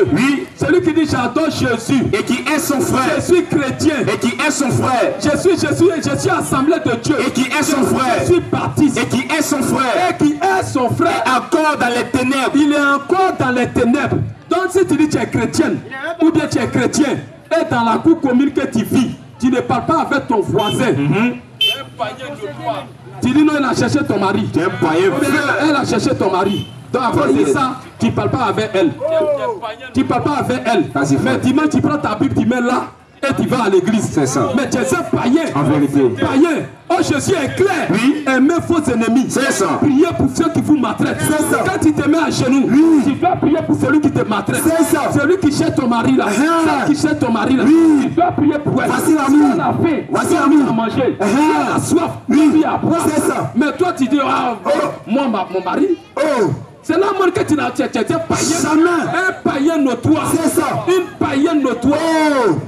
celui qui dit j'adore Jésus et qui est son frère, je suis chrétien et qui est son frère, je suis assemblée de Dieu et qui est son frère, je suis baptiste et qui est son frère, et qui est son frère, encore dans les ténèbres, il est encore dans les ténèbres. Donc si tu dis tu es chrétienne ou bien tu es chrétien et dans la cour commune que tu vis, tu ne parles pas avec ton voisin. Tu dis non, il a cherché ton mari. Elle a cherché ton mari. Donc à cause de ça, tu ne parles pas avec elle. Tu ne parles pas avec elle. Mais dimanche, tu prends ta Bible, tu mets là et tu vas à l'église. C'est ça. Mais tu es un païen. En vérité. Païen. Oh, Jésus est clair. Aimez vos ennemis. C'est ça. Priez pour ceux qui vous maltraitent. C'est ça. Quand tu te mets à genoux, tu dois prier pour celui qui te maltraite. C'est ça. Celui qui cherche ton mari là. Celui qui cherche ton mari là. Tu dois prier pour elle. Voici l'amour. Si elle a faim, Voici si elle l'amour. a manger, si elle a soif, lui à boire. C'est ça. Mais toi tu dis, moi mon mari. C'est là que tu n'as pas païen. Un païen notoire. C'est ça. Une païenne notoire.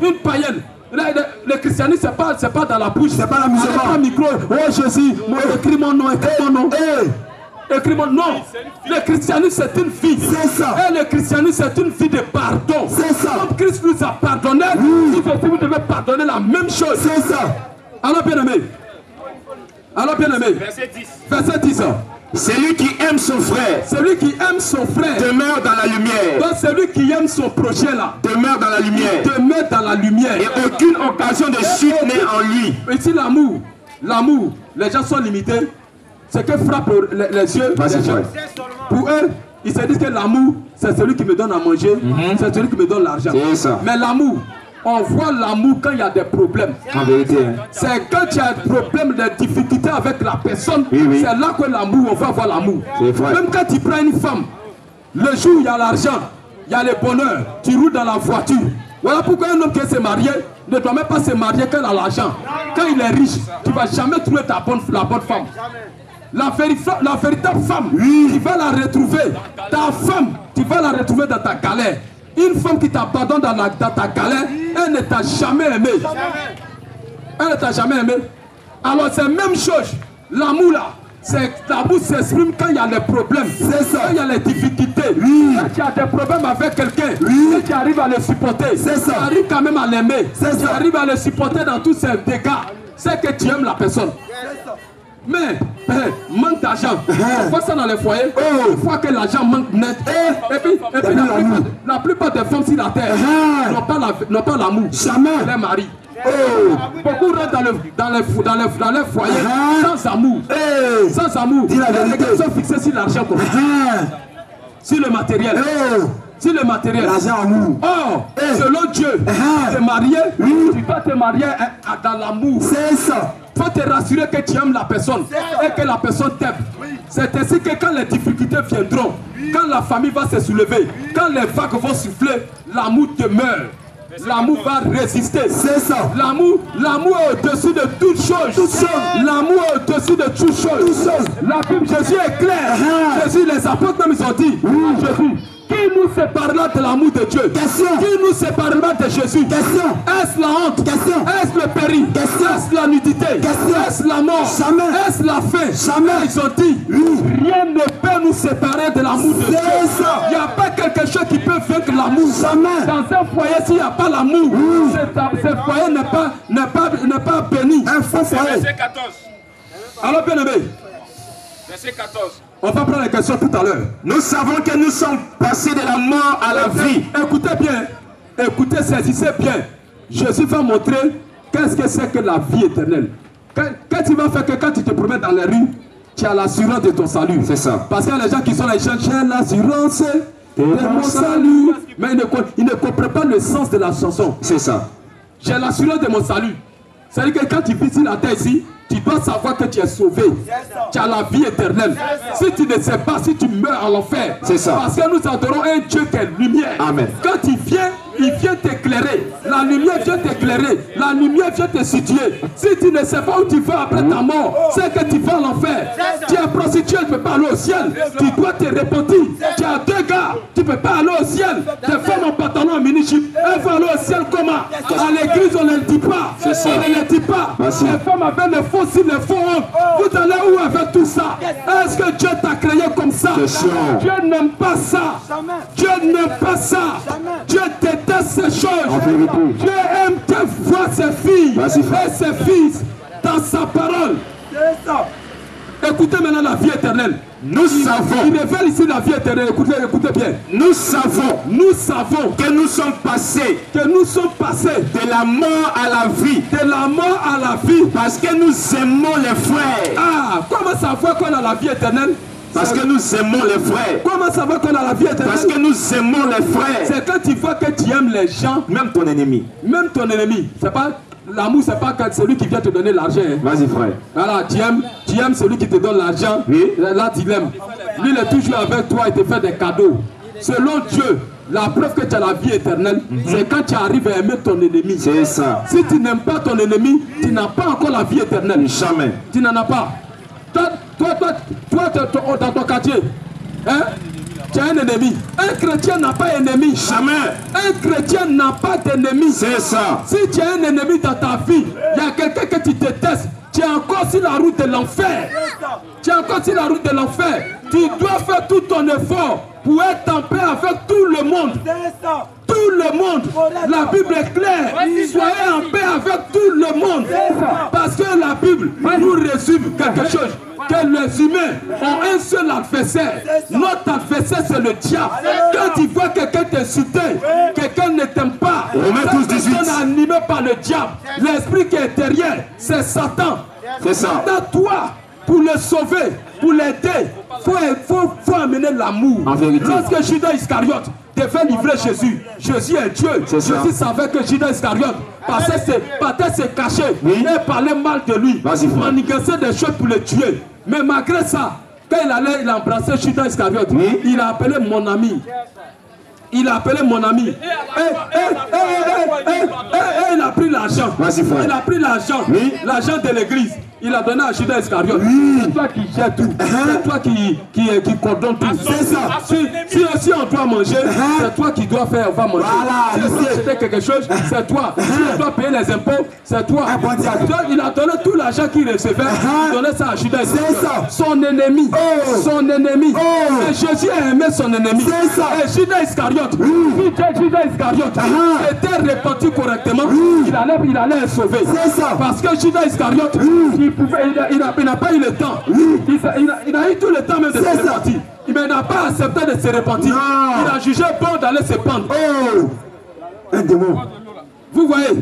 Une païenne. Le christianisme, c'est pas dans la bouche. C'est pas la musique. C'est pas micro. Oh Jésus, écris mon nom, écris mon nom. Écris mon nom. Le christianisme, c'est une vie. C'est ça. Et le christianisme, c'est une vie de pardon. C'est ça. Comme Christ nous a pardonné, vous aussi vous devez pardonner la même chose. C'est ça. Alors bien aimé. Alors bien aimé. Verset 10. Verset 10. Celui qui aime son frère, Celui qui aime son frère demeure dans la lumière. Donc celui qui aime son prochain là Demeure dans la lumière. demeure dans la lumière. Et aucune occasion de chute n'est en lui. Ici l'amour, les gens sont limités. Ce que frappe les yeux des gens. Pour eux, ils se disent que l'amour, c'est celui qui me donne à manger, c'est celui qui me donne l'argent. C'est ça. Mais l'amour, on voit l'amour quand il y a des problèmes. En vérité. C'est quand il y a des problèmes, des difficultés avec la personne, c'est là que l'amour, on va voir l'amour. Même quand tu prends une femme, le jour où il y a l'argent, il y a le bonheur, tu roules dans la voiture. Voilà pourquoi un homme qui s'est marié ne doit même pas se marier quand il a l'argent. Quand il est riche, tu ne vas jamais trouver la bonne femme. La véritable femme, tu vas la retrouver. Ta femme, tu vas la retrouver dans ta galère. Une femme qui t'abandonne dans ta galère, elle ne t'a jamais aimé. Elle ne t'a jamais aimé. Alors c'est la même chose. L'amour là, l'amour s'exprime quand il y a les problèmes. C'est ça. Quand il y a les difficultés. Quand tu as des problèmes avec quelqu'un, et tu arrives à le supporter. C'est ça. Tu arrives quand même à l'aimer. Tu arrives à le supporter dans tous ses dégâts. C'est que tu aimes la personne. Mais, manque d'argent, on voit ça dans les foyers, une fois que l'argent manque net, et puis la plupart des femmes sur la terre n'ont pas l'amour, jamais les maris. Beaucoup rentrent dans les foyers sans amour, sans amour, les gars sont fixés sur l'argent, sur le matériel. Sur le matériel. L'argent amour. Or, selon Dieu, te marier, tu dois te marier dans l'amour. C'est ça. Il faut te rassurer que tu aimes la personne et que la personne t'aime. C'est ainsi que quand les difficultés viendront, quand la famille va se soulever, quand les vagues vont souffler, l'amour demeure. L'amour va résister. C'est ça. L'amour est au-dessus de toute chose. L'amour est au-dessus de toute chose. La Bible, Jésus est clair. Jésus, les apôtres, ils ont dit, Jésus, qui nous séparera de l'amour de Dieu? Question. Qui nous séparera de Jésus? Question. Est-ce la honte? Question. Est-ce le péril? Question. Est-ce la nudité? Question. Est-ce la mort? Jamais. Est-ce la faim? Jamais. Ils ont dit, rien ne peut nous séparer de l'amour de Dieu. Il n'y a pas quelque chose qui peut vaincre l'amour. Jamais. Dans un foyer, s'il n'y a pas l'amour, ce foyer n'est pas béni. Un faux foyer. Verset 14. Alors bien aimé. Verset 14. On va prendre les questions tout à l'heure. Nous savons que nous sommes passés de la mort à la vie. Écoutez bien, écoutez, saisissez bien. Jésus va montrer qu'est-ce que c'est que la vie éternelle. Qu'est-ce qu'il va faire que quand tu te promènes dans les rues, tu as l'assurance de ton salut. C'est ça. Parce qu'il y a les gens qui sont là, ils chantent, j'ai l'assurance de mon salut. Mais ils ne comprennent pas le sens de la chanson. C'est ça. J'ai l'assurance de mon salut. C'est-à-dire que quand tu vis sur la terre ici, tu dois savoir que tu es sauvé. Tu as la vie éternelle. Si tu ne sais pas, si tu meurs à l'enfer, c'est ça. Parce que nous adorons un Dieu qui est lumière. Amen. Quand il vient t'éclairer. La lumière vient t'éclairer. La lumière vient te situer. Si tu ne sais pas où tu vas après ta mort, c'est que tu vas à l'enfer. Tu es prostitué, tu ne peux pas aller au ciel. Tu dois te repentir. Tu as 2 gars, tu ne peux pas aller au ciel. Des femmes en pantalon en mini-jupe, elles vont aller au ciel comment? À l'église, on ne le dit pas. On ne le dit pas. Les femmes avec les faux cils, les faux ongles. Vous allez où avec tout ça? Est-ce que Dieu t'a créé comme ça? Dieu n'aime pas ça. Dieu n'aime pas ça. Dieu déteste ces choses. Dieu aime te voir ses filles et ses fils dans sa parole. Écoutez maintenant la vie éternelle. Nous savons. Il révèle ici la vie éternelle. Écoutez bien. Nous savons que nous sommes passés. De la mort à la vie. De la mort à la vie. Parce que nous aimons les frères. Ah, comment savoir qu'on a la vie éternelle? Parce que nous aimons les frères. Comment savoir qu'on a la vie éternelle? Parce que nous aimons les frères. C'est quand tu vois que tu aimes les gens. Même ton ennemi. C'est pas l'amour, c'est pas celui qui vient te donner l'argent. Hein. Vas-y frère. Voilà, tu aimes celui qui te donne l'argent. Oui. Là tu l'aimes. Lui il est toujours avec toi et te fait des cadeaux. Selon Dieu, la preuve que tu as la vie éternelle, c'est quand tu arrives à aimer ton ennemi. C'est ça. Si tu n'aimes pas ton ennemi, tu n'as pas encore la vie éternelle. Jamais. Tu n'en as pas. Toi, dans ton quartier, hein, tu as un ennemi. Un chrétien n'a pas d'ennemi. Jamais. Un chrétien n'a pas d'ennemi. C'est ça. Si tu as un ennemi dans ta vie, il y a quelqu'un que tu détestes, tu es encore sur la route de l'enfer. Tu es encore sur la route de l'enfer. Tu dois faire tout ton effort pour être en paix avec tout le monde. Tout le monde. La Bible est claire. Soyez en paix avec tout le monde. Parce que la Bible nous résume quelque chose. Que les humains ont un seul adversaire. Notre adversaire, c'est le diable. Quand tu vois quelqu'un t'insulter, quelqu'un ne t'aime pas, cette personne est animée par le diable. L'esprit qui est derrière, c'est Satan. C'est ça. Dans toi, pour le sauver, pour l'aider, faut amener l'amour. Lorsque Judas Iscariote devait livrer Jésus, Jésus est Dieu. Jésus savait que Judas Iscariote partait se cacher et parlait mal de lui, manigançait des choses pour le tuer. Mais malgré ça, quand il a embrassé Judas Iscariote, il a appelé mon ami. Il a appelé mon ami. Il a pris l'argent. Il a pris l'argent. L'argent de l'église. Il a donné à Judas Iscariote. C'est toi qui gères tout. C'est toi qui coordonne tout. C'est ça. Si on doit manger, c'est toi qui dois faire. On va manger. Si on doit acheter quelque chose, c'est toi. Si on doit payer les impôts, c'est toi. Il a donné tout l'argent qu'il recevait. Il donnait ça à Judas Iscariote. Son ennemi. Son ennemi. Et Jésus a aimé son ennemi. Et Judas Iscariote. Judas Iscariote était repenti correctement. Il allait être sauvé. Parce que Judas Iscariote, il n'a pas eu le temps. Il a eu tout le temps même de se repentir. Mais il n'a pas accepté de se repentir. Il a jugé bon d'aller se pendre. Un démon. Vous voyez?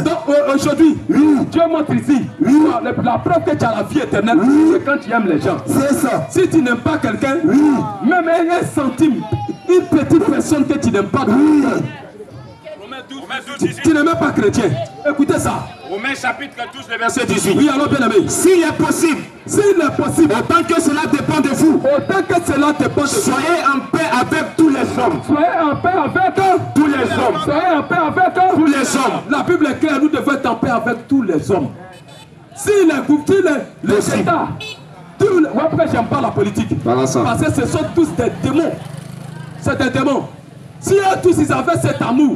Donc aujourd'hui, Dieu montre ici la preuve que tu as la vie éternelle, c'est quand tu aimes les gens. C'est ça. Si tu n'aimes pas quelqu'un, même un centime, une petite personne que tu n'aimes pas, tu n'es même pas chrétien. Écoutez ça. Romains chapitre 12, le verset 18. Oui, alors bien aimé. S'il est possible, autant que cela dépend de vous, soyez en paix avec tous les hommes. Soyez en paix avec tous les hommes. Soyez en paix avec tous les hommes. La Bible est claire, nous devons être en paix avec tous les hommes. Si les États, pourquoi j'aime pas la politique? Parce que ce sont tous des démons. C'est des démons. Si eux tous ils avaient cet amour,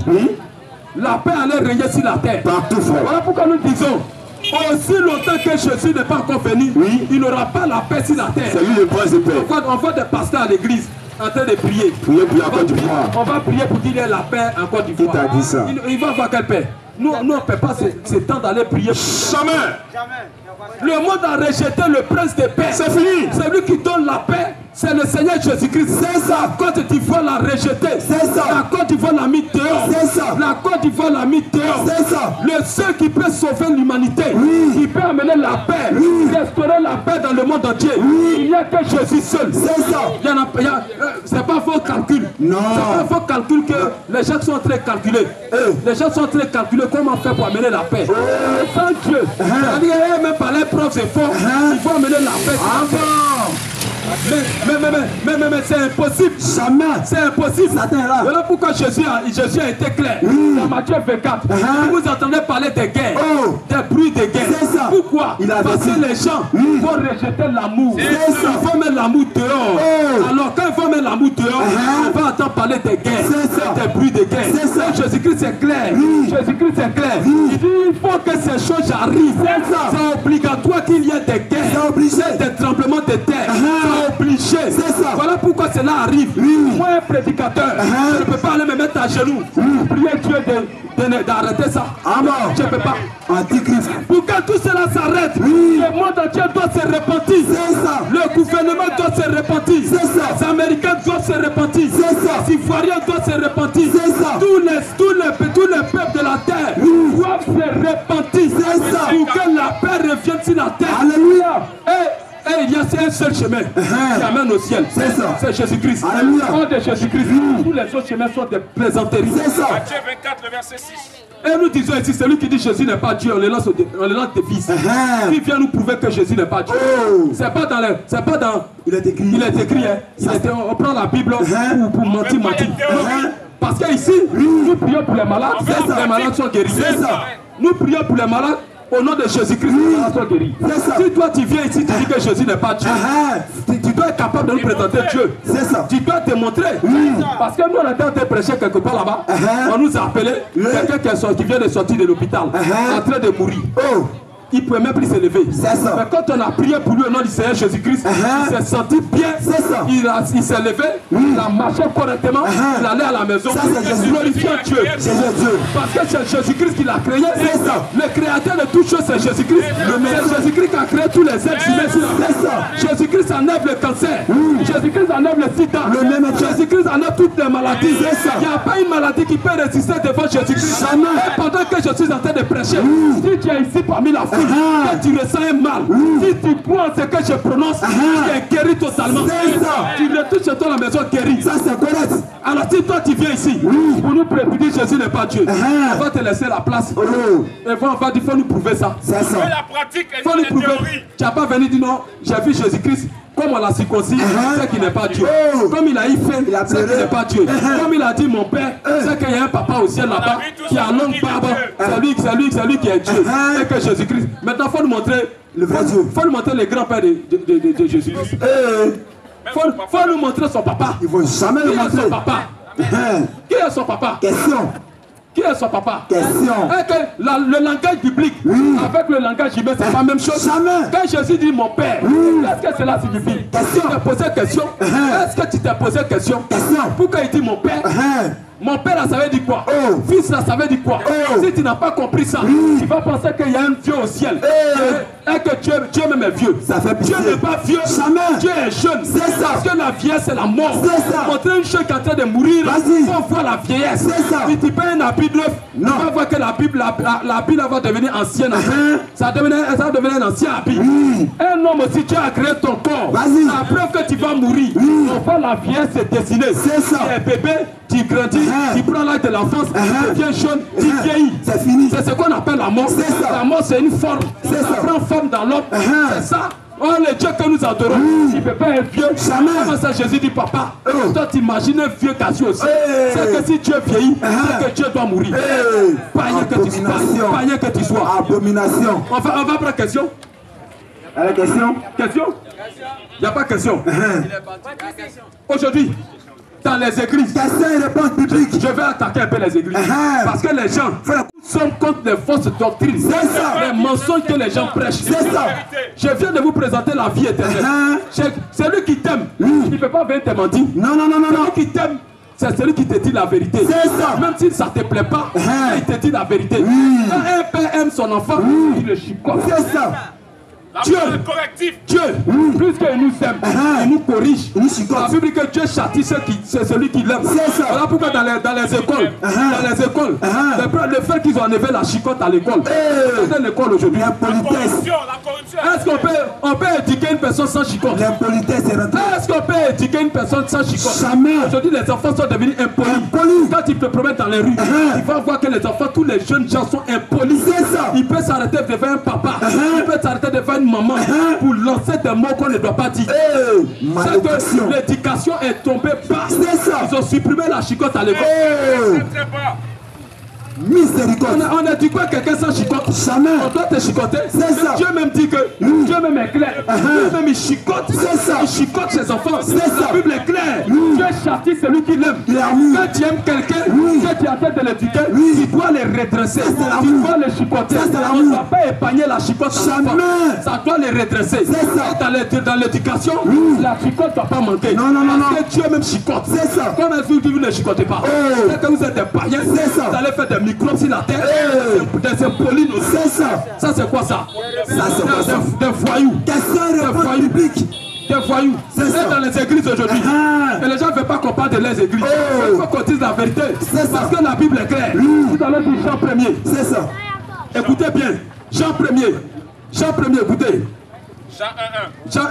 la paix allait régner sur la terre. Partout, frère. Voilà pourquoi nous disons, aussi longtemps que Jésus n'est pas encore venu, il n'aura pas la paix sur la terre. C'est lui le prince de paix. On voit des pasteurs à l'église en train de prier. On va prier pour qu'il ait la paix en Côte d'Ivoire. Qui t'a dit ça? Il va voir quelle paix. Nous on ne peut pas ce temps d'aller prier. Jamais. Le monde a rejeté le prince de paix. C'est fini. C'est lui qui donne la paix. C'est le Seigneur Jésus-Christ. C'est ça. La Côte d'Ivoire l'a rejeté. C'est ça. La Côte d'Ivoire l'a mis dehors. C'est ça. La Côte d'Ivoire l'a mis dehors. C'est ça. Le seul qui peut sauver l'humanité, qui peut amener la paix, restaurer la paix dans le monde entier, il n'y a que Jésus seul. C'est ça. C'est pas faux calcul. Non. C'est pas faux calcul que les gens sont en train de calculer. Les gens sont en train de calculer comment faire pour amener la paix. Sans Dieu. C'est-à-dire, même par les preuves, c'est faux. Il faut amener la paix. Mais c'est impossible. Jamais. C'est impossible. Là. Voilà pourquoi Jésus a été clair. Dans Matthieu 24, vous entendez parler des guerres, des bruits de guerre. C'est ça. Pourquoi? Parce que les gens vont rejeter l'amour. C'est ça. Il faut mettre l'amour dehors. Alors quand il faut mettre l'amour dehors, on va entendre parler des guerres, des bruits de guerre. Jésus-Christ c'est clair. Jésus-Christ c'est clair. Il dit il faut que ces choses arrivent. C'est obligatoire qu'il y ait des guerres. C'est obligé. Des tremblements de terre. Obligé. Voilà pourquoi cela arrive. Moi, un prédicateur, je ne peux pas aller me mettre à genoux, prier Dieu d'arrêter ça. Je ne peux pas. Antichrist. Pour que tout cela s'arrête, le monde entier doit se repentir. Le gouvernement doit se repentir. Les Américains doivent se repentir. Les Ivoiriens doivent se repentir. Tous les peuples de la terre doivent se repentir. Pour que la paix revienne sur la terre. Alléluia. Et il y a un seul chemin qui amène au ciel. C'est Jésus-Christ. Alléluia. Hors de Jésus-Christ, tous les autres chemins sont des plaisanteries. C'est ça. Matthieu 24, le verset 6. Et nous disons ici, celui qui dit Jésus n'est pas Dieu, on le lance des fils. Qui vient nous prouver que Jésus n'est pas Dieu. C'est pas dans. Il est écrit. On prend la Bible pour mentir. Parce qu'ici, nous prions pour les malades, les malades sont guéris. Nous prions pour les malades. Au nom de Jésus-Christ, les malades sont guéris. Si toi tu viens ici, tu dis que Jésus n'est pas Dieu, tu dois être capable de nous présenter Dieu. Tu dois te montrer. Parce que nous, on était en train de prêcher quelque part là-bas. On nous a appelé quelqu'un qui vient de sortir de l'hôpital, en train de mourir. Il ne pouvait même plus se lever. Mais quand on a prié pour lui au nom du Seigneur Jésus-Christ, il s'est senti bien. Il s'est levé, il a marché correctement, il allait à la maison. Glorifiant Dieu. Parce que c'est Jésus-Christ qui l'a créé. Le créateur de toutes choses, c'est Jésus-Christ. C'est Jésus-Christ qui a créé tous les êtres humains. Jésus-Christ enlève le cancer. Jésus-Christ enlève le sida. Jésus-Christ enlève toutes les maladies. Il n'y a pas une maladie qui peut résister devant Jésus-Christ. Et pendant que je suis en train de prêcher, si tu es ici parmi la foule, quand tu ressens un mal, si tu crois ce que je prononce, tu es guéri totalement. Tu retournes chez toi à la maison guéri. Ça c'est correct. Alors si toi tu viens ici pour nous prédire Jésus n'est pas Dieu, on va te laisser la place. Et on va dire il faut nous prouver ça. C'est ça. La pratique et faut nous prouver. Tu n'as pas venu dire non, j'ai vu Jésus-Christ. Comme on l'a circoncis, c'est qu'il n'est pas Dieu. Comme il a fait, c'est qu'il n'est pas Dieu. Comme il a dit mon père, c'est qu'il y a un papa au ciel là-bas qui a longue barbe. C'est lui qui est Dieu. Et que Jésus-Christ. Maintenant, il faut nous montrer le vrai Dieu. Il faut nous montrer le grand-père de Jésus-Christ. Il faut nous montrer son papa. Il ne faut jamais le montrer. Qui est son papa? Qui est son papa? Question. Qui est son papa? Question. Et que le langage biblique avec le langage humain, c'est pas la même chose. Jamais. Quand Jésus dit mon père, qu'est-ce que cela signifie? Question. Tu t'es posé question. Est-ce que tu t'es posé question? Pourquoi il dit mon père? Mon père, ça veut dire quoi? Fils, ça veut dire quoi? Si tu n'as pas compris ça, tu vas penser qu'il y a un vieux au ciel. Et que Dieu même est vieux. Dieu n'est pas vieux. Jamais. Dieu est jeune. Parce que la vieillesse, c'est la mort. Montrer une chose qui est en train de mourir, il faut voir la vieillesse. Si tu payes un habit neuf, tu vas voir que la Bible va devenir ancienne. Ça va devenir un ancien habit. Un homme aussi, Dieu a créé ton corps. La preuve que tu vas mourir. On voit la vieillesse se dessiner. Tu es bébé, tu grandis, tu prends l'âge de l'enfance, tu deviens jeune, tu vieillis. C'est fini. C'est ce qu'on appelle la mort. La mort, c'est une forme. Ça prend forme dans l'homme. C'est ça. Oh, le Dieu que nous adorons, il ne peut pas être vieux. Comment ça, Jésus dit papa? Toi, tu imagines un vieux cassé aussi. C'est que si Dieu vieillit, c'est que Dieu doit mourir. Païen que tu sois. Abomination. On va prendre question. Question? Question? Il n'y a pas question. Aujourd'hui, dans les églises, je vais attaquer un peu les églises. Parce que les gens sont contre les fausses doctrines. Les mensonges que les gens prêchent. Je viens de vous présenter la vie éternelle. Celui qui t'aime, il ne peut pas venir te mentir. Non. Celui qui t'aime, c'est celui qui te dit la vérité. Même si ça ne te plaît pas, il te dit la vérité. Quand un père aime son enfant, il le chicote. Dieu, plus qu'il nous aime, il nous corrige. La Bible dit que Dieu châtie c'est celui qui l'aime. Voilà pourquoi dans les écoles, le fait qu'ils ont enlevé la chicotte à l'école, c'est l'école aujourd'hui. Est-ce qu'on peut éduquer une personne sans chicotte? Est-ce qu'on peut éduquer une personne sans chicotte? Aujourd'hui, les enfants sont devenus impolis. Quand ils te promènent dans les rues, tu vas voir que les enfants, tous les jeunes gens sont impolis. Il peut s'arrêter devant un papa, il peut s'arrêter devant une maman pour lancer des mots qu'on ne doit pas dire. C'est que l'éducation est tombée bas. Ils ont supprimé la chicotte à l'école. Miséricorde. On a dit quoi quelqu'un sans chicotte? Jamais. On doit te chicoter. C'est ça. Dieu même dit que Dieu même est clair. Dieu même il chicote. C'est ça. Il chicote ses enfants. C'est ça. La Bible est claire. Dieu châtie celui qui l'aime. Quand tu aimes quelqu'un, que tu as fait de l'éduquer, tu dois les redresser. Tu dois les chicoter. On ne va pas épargner la chicote. Jamais. Ça doit les redresser. C'est ça. Dans l'éducation, la chicote ne va pas manquer. Non. Parce que Dieu même chicote. C'est ça. Quand vous ne chicotez pas, c'est que vous êtes des païens. C'est ça. Vous allez faire des microbes sur la terre, des impolines aussi. C'est ça. Ça c'est quoi ça? Ça c'est quoi ça? Des voyous. Des voyous publics. Des voyous. C'est ça. Dans les églises aujourd'hui. Et les gens ne veulent pas qu'on parle de les églises. Il faut qu'on dise la vérité. C'est ça. Parce que la Bible est claire. Vous allez dire Jean 1er. C'est ça. Écoutez bien. Jean 1er. Jean 1er, écoutez. Jean 1.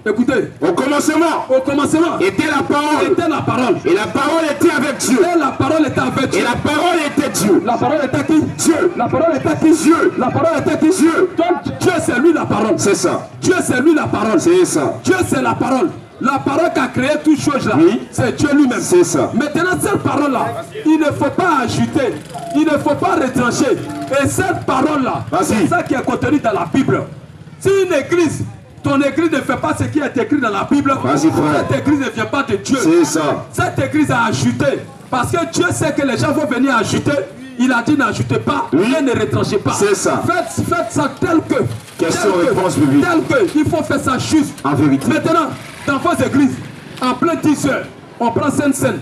Écoutez. Au commencement Était la parole. Et la parole était avec Dieu. Et la parole était avec Dieu. Et la parole était Dieu. La parole était qui? Dieu. La parole était qui? Dieu. La parole était qui? Dieu. Donc Dieu c'est lui la parole. C'est ça. Dieu c'est lui la parole. C'est ça. Dieu c'est la parole. La parole qui a créé toutes choses là, c'est Dieu lui-même. C'est ça. Maintenant cette parole là, il ne faut pas ajouter, il ne faut pas retrancher. Et cette parole là, c'est ça qui est contenu dans la Bible. Si une église, ton église ne fait pas ce qui est écrit dans la Bible, cette église ne vient pas de Dieu. C'est ça. Cette église a ajouté. Parce que Dieu sait que les gens vont venir ajouter. Il a dit n'ajoutez pas, ne retranchez pas. C'est ça. Faites ça tel que. Question-réponse publique. Tel que. Il faut faire ça juste. En vérité. Maintenant, dans vos églises, en plein 10 heures, on prend Sainte-Seine.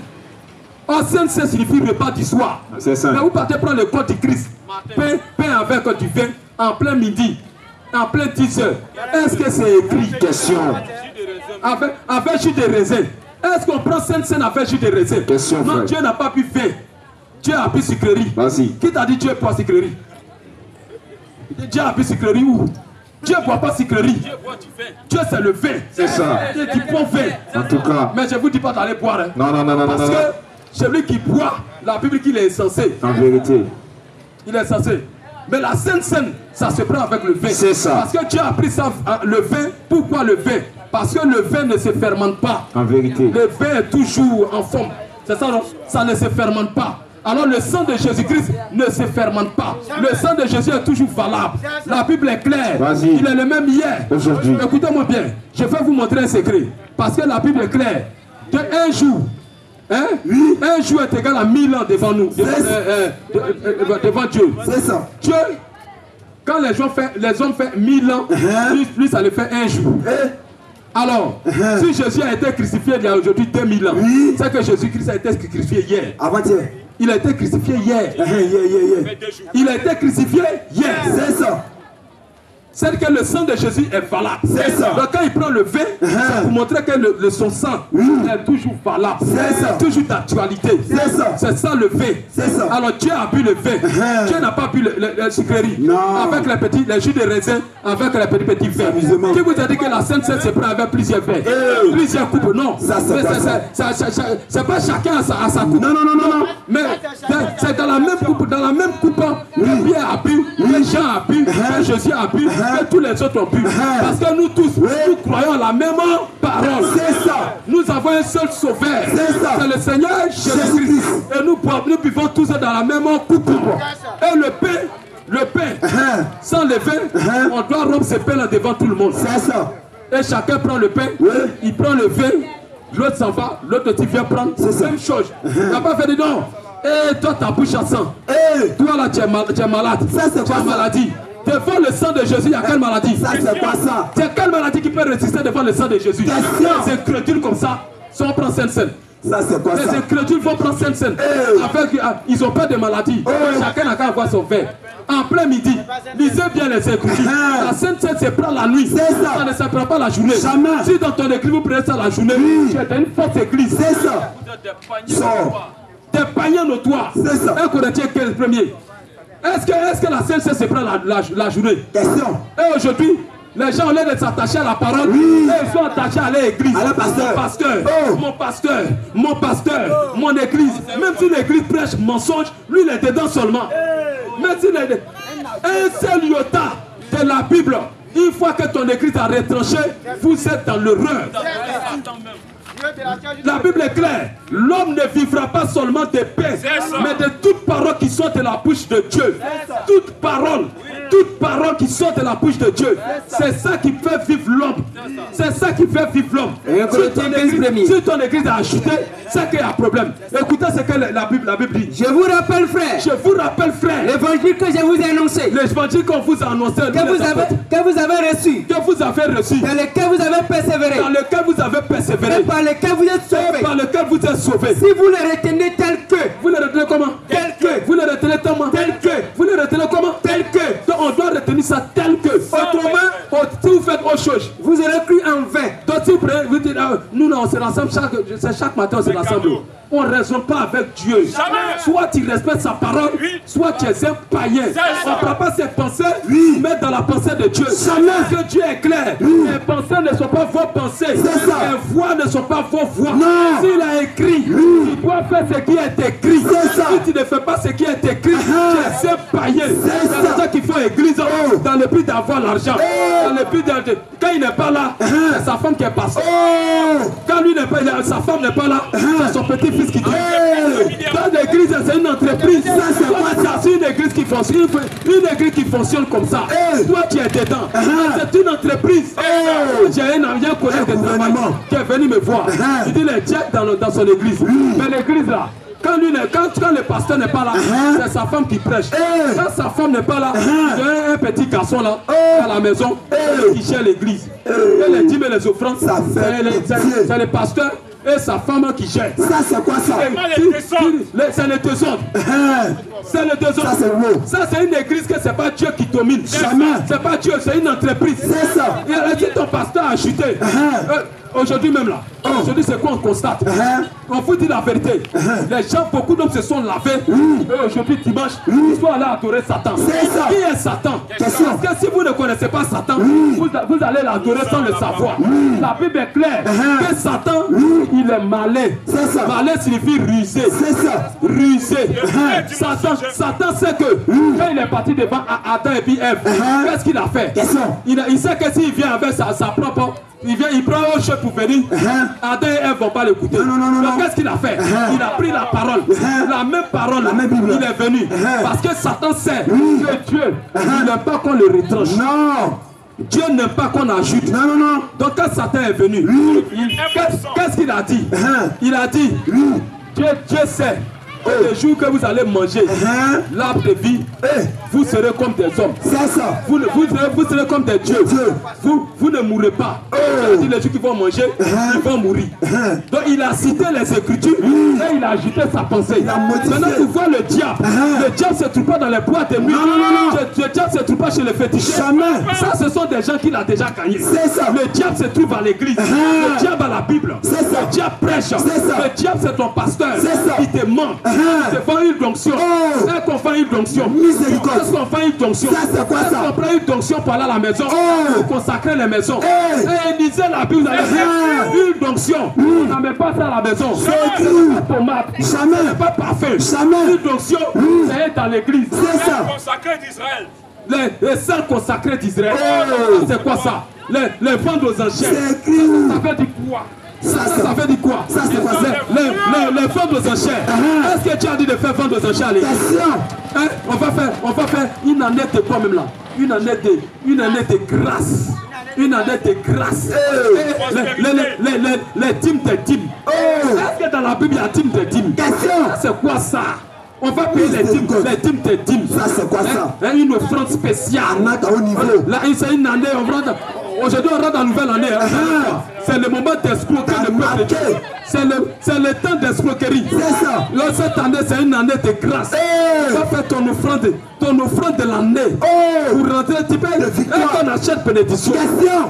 Sainte-Seine signifie repas du soir. C'est ça. Mais vous partez prendre le corps du Christ. Pain avec du vin, en plein midi. En plein 10 heures. Est-ce que c'est écrit? Question. Avec jus de raisin. Est-ce qu'on prend Sainte-Seine avec jus de raisin? Question, non, frère. Dieu n'a pas pu faire. Dieu a pu sucrerie. Vas-y. Qui t'a dit Dieu boit sucrerie? Dieu a pu sucrerie où? Dieu ne boit pas sucrerie. Dieu c'est le vin. C'est ça. Dieu qui prend vin. En tout cas. Mais je ne vous dis pas d'aller boire. Hein. Non. Parce que celui qui boit, la Bible dit qu'il est insensé. En vérité. Il est insensé. Mais la Sainte-Seine, ça se prend avec le vin. C'est ça. Parce que Dieu a pris ça, le vin. Pourquoi le vin? Parce que le vin ne se fermente pas. En vérité. Le vin est toujours en forme. C'est ça, non? Ça ne se fermente pas. Alors le sang de Jésus-Christ ne se fermente pas. Le sang de Jésus est toujours valable. La Bible est claire. Il est le même hier. Aujourd'hui. Écoutez-moi bien. Je vais vous montrer un secret. Parce que la Bible est claire. Un jour, un jour est égal à 1000 ans devant nous. Devant Dieu. C'est ça. Dieu, quand les hommes font 1000 ans, lui ça le fait un jour. Alors, si Jésus a été crucifié il y a aujourd'hui 2000 ans, c'est que Jésus-Christ a été crucifié hier. Avant-hier. Il a été crucifié hier. Il a été crucifié hier. C'est ça. C'est que le sang de Jésus est valable. C'est ça. Donc quand il prend le vin, c'est pour montrer que son sang est toujours valable. C'est ça. Toujours d'actualité. C'est ça. C'est ça le vin. C'est ça. Alors Dieu a bu le vin. Dieu n'a pas bu le sucrerie. Non. Avec les jus de raisin, avec les petits vins. Amusement. Qui vous a dit que la Sainte Seine se prend avec plusieurs vins? Plusieurs coupes? Non. Ça, c'est pas chacun à sa coupe. Non. Mais c'est dans la même coupe, que Pierre a bu, que Jean a bu, que Jésus a bu, que tous les autres ont bu. Parce que nous tous, nous croyons la même parole. C'est ça. Nous avons un seul sauveur. C'est ça. C'est le Seigneur Jésus-Christ. Et nous buvons tous dans la même coupe. Et le pain, sans le vin, on doit rompre ce pain là devant tout le monde. C'est ça. Et chacun prend le pain, il prend le vin, l'autre s'en va, l'autre tu viens prendre. C'est la même chose. Il n'a pas fait de non. Et toi ta bouche à sang. Toi là tu es malade. Ça c'est tu as maladie. Devant le sang de Jésus, il y a quelle maladie? Ça c'est pas ça. C'est quelle maladie qui peut résister devant le sang de Jésus? C'est incrédule comme ça. Si on prend Sainte-Seine. Ça, c'est quoi ça? Les incrédules vont prendre Sainte-Seine. Ils n'ont pas de maladie. Chacun n'a qu'à avoir son verre. En plein midi, lisez bien les Écritures. La Sainte-Seine se prend la nuit. Ça ne se prend pas la journée. Jamais. Si dans ton église vous prenez ça la journée, tu es une fausse église. C'est ça. Des païens notoires. C'est ça. 1 Corinthiens 15 premier. Est-ce que la Sainte-Seine se prend la journée? Question. Et aujourd'hui, les gens ont l'air de s'attacher à la parole. Et ils sont attachés à l'église. À la pasteur. Mon pasteur, mon pasteur, mon église. Même si l'église prêche mensonge, lui il est dedans seulement. Même si un seul iota de la Bible, une fois que ton église a retranché, vous êtes dans l'erreur. La Bible est claire. L'homme ne vivra pas seulement de paix, mais de toute parole qui sort de la bouche de Dieu. Toute parole qui sort de la bouche de Dieu. C'est ça qui fait vivre l'homme. C'est ça qui fait vivre l'homme. Si ton église a acheté, c'est qu'il y a un problème. Écoutez ce que la Bible dit. Je vous rappelle, frère. Je vous rappelle, frère. L'évangile que je vous ai annoncé. L'évangile qu'on vous a annoncé. Que vous avez reçu. Que vous avez reçu. Dans lequel vous avez persévéré. Dans lequel vous avez persévéré. Et par lequel vous êtes sauvés. Par lequel vous êtes sauvés. Si vous le retenez tel que. Vous le retenez comment? Tel que. Vous le retenez comment? Tel que. Vous le retenez comment? Tel que. Donc on doit retenir ça tel que. Autrement, si vous faites autre chose, vous aurez cru en vain. Donc si vous dites, nous on se rassemble chaque matin, on se rassemble. On ne raisonne pas avec Dieu. Soit tu respectes sa parole, soit tu es un païen. On ne prend pas ses pensées, mais dans la pensée de Dieu. Parce que Dieu est clair. Les pensées ne sont pas vos pensées. Les voix ne sont pas vos voix. S'il a écrit, tu dois faire ce qui est écrit. Si tu ne fais pas ce qui est écrit, tu es un païen. C'est ça qu'il faut église dans le but d'avoir l'argent. Dans le but quand il n'est pas là, c'est sa femme qui est passée. Quand lui n'est pas là, sa femme n'est pas là, c'est son petit-fils qui dit. Dans l'église, c'est une entreprise. C'est une église qui fonctionne. Une église qui fonctionne comme ça. Toi, tu es dedans. C'est une entreprise. J'ai un collègue de travail qui est venu me voir. Il dit les diacres dans son église. Mais l'église là, quand le pasteur n'est pas là, c'est sa femme qui prêche. Quand sa femme n'est pas là, il y a un petit garçon là, à la maison, qui gère l'église. Et les dîmes et les offrandes, c'est le pasteur et sa femme qui gère. Ça, c'est quoi ça? C'est le désordre. C'est le désordre. Ça, c'est beau. Ça, c'est une église que c'est pas Dieu qui domine. Jamais. C'est pas Dieu, c'est une entreprise. C'est ça. Et si ton pasteur a chuté, aujourd'hui même là, aujourd'hui c'est quoi on constate? On vous dit la vérité. Les gens, beaucoup d'hommes se sont lavés. Et aujourd'hui dimanche, ils sont allés adorer Satan. Ça. Qui est Satan? Parce que si vous ne connaissez pas Satan, vous allez l'adorer sans le savoir. La Bible est claire que Satan, il est malin. Malin signifie rusé. C'est ça. Rusé. Satan sait que quand il est parti devant Adam et puis Ève, qu'est-ce qu'il a fait? Il sait que s'il vient avec sa propre, il prend un chef pour venir. Adam et Ève ne vont pas l'écouter. Donc qu'est-ce qu'il a fait? Il a pris la parole, la même parole, il est venu. Parce que Satan sait que Dieu, il n'aime pas qu'on le retranche. Non. Dieu n'aime pas qu'on ajoute. Non. Donc quand Satan est venu, qu'est-ce qu'il a dit? Il a dit, Dieu sait. Le jour que vous allez manger l'arbre de vie, vous serez comme des hommes. C'est ça. Vous serez comme des dieux. Vous ne mourrez pas. Il a dit les gens qui vont manger, ils vont mourir. Donc il a cité les Écritures et il a ajouté sa pensée. Maintenant tu vois le diable. Le diable ne se trouve pas dans les boîtes de nuit. Le diable ne se trouve pas chez les fétichistes. Ça, ce sont des gens qu'il a déjà gagnés. Le diable se trouve à l'église. Le diable à la Bible. Le diable prêche. Le diable c'est ton pasteur. Il te ment. C'est pas une donction. Est-ce qu'on fait une donction? Miséricorde. Est-ce qu'on fait une donction? C'est quoi ça? Est-ce qu'on prend une donction pour aller à la maison? Pour consacrer les maisons? Et lisez la Bible, vous allez une donction. On n'a même pas ça à la maison. C'est pas tomate. Jamais. Pas parfait. Jamais. Une donction, c'est dans l'église. C'est ça. Consacré d'Israël. Les saints consacrés d'Israël. C'est quoi ça? Les vendre aux enchères. C'est écrit. Ça fait du quoi? Ça fait du quoi? Ça, c'est quoi ça? Les ventes aux enchères. Est-ce que tu as dit de faire vendre aux enchères à l'église? On va faire une année de quoi même là? Une année de grâce. Une année de grâce. Les dîmes des dîmes. Est-ce que dans la Bible il y a dîmes des dîmes? C'est quoi ça? On va payer les dîmes des dîmes. Ça, c'est quoi ça? Une offrande spéciale. À haut niveau. Là, c'est une année, Aujourd'hui, on rentre dans la nouvelle année. Hein. C'est le moment d'escroquer le peuple de Dieu. C'est le temps d'escroquerie. C'est ça. Là, cette année, c'est une année de grâce. Tu vas faire ton offrande de l'année. Pour rentrer, tu peux. Est-ce qu'on achète bénédiction?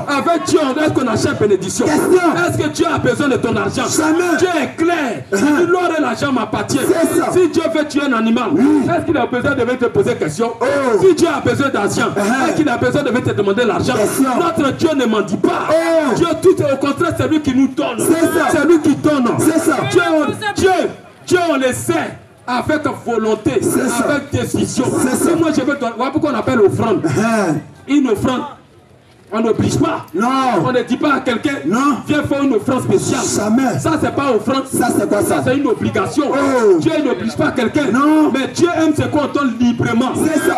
Avec Dieu, est-ce qu'on achète bénédiction? Est-ce que Dieu a besoin de ton argent? Jamais. Dieu est clair. L'or et l'argent m'appartiennent. Si Dieu veut tuer un animal, est-ce qu'il a besoin de te poser question? Si Dieu a besoin d'argent, est-ce qu'il a besoin de te demander l'argent? Notre Dieu ne m'en dit pas. Dieu, tout est au contraire, c'est lui qui nous donne. C'est lui qui donne. C'est ça. Dieu, on le sait. Avec volonté, avec décision. Si moi je veux donner, voilà pourquoi on appelle offrande. Une offrande, on n'oblige pas. Non. On ne dit pas à quelqu'un, viens faire une offrande spéciale. Jamais. Ça, c'est pas offrande. Ça, c'est quoi ça? Ça, c'est une obligation. Dieu n'oblige pas quelqu'un. Mais Dieu aime ce qu'on donne librement.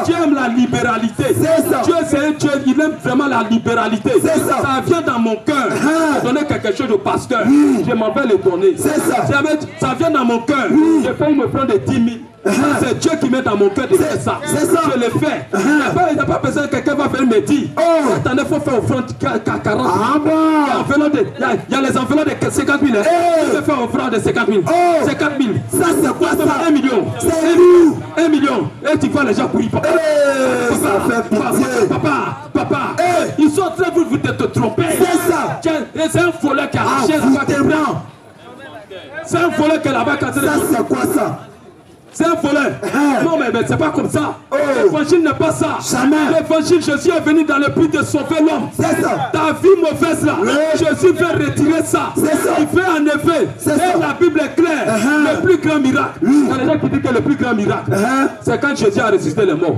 Dieu aime la libéralité. Dieu, c'est un Dieu, il aime vraiment la libéralité. Ça vient dans mon cœur. Donner quelque chose au pasteur. Je m'en vais le donner. Ça vient dans mon cœur. Je fais une offrande de 10 000. C'est Dieu qui met dans mon cœur de faire ça. Je le fais. Il n'y a pas besoin que quelqu'un va venir me dire. Cette année, il faut faire offrande 40 000. Il y a les enveloppes de 50 000. Je vais faire offrande de 50 000. 50 000. Ça, c'est quoi ça? 1 million. C'est où? 1 million. Et tu vois les gens courir. Papa, papa, ils sont en train de vous tromper. C'est ça. C'est un volet qui a arraché là-bas. C'est un volet qui est là-bas. Ça, c'est quoi ça? C'est un volet. Non, mais c'est pas comme ça. L'évangile n'est pas ça. L'évangile, Jésus est venu dans le but de sauver l'homme. Ta vie mauvaise là, Jésus veut retirer ça. Il fait en effet. Et la Bible est claire. Le plus grand miracle. Il y a des gens qui disent que le plus grand miracle, c'est quand Jésus a ressuscité les morts.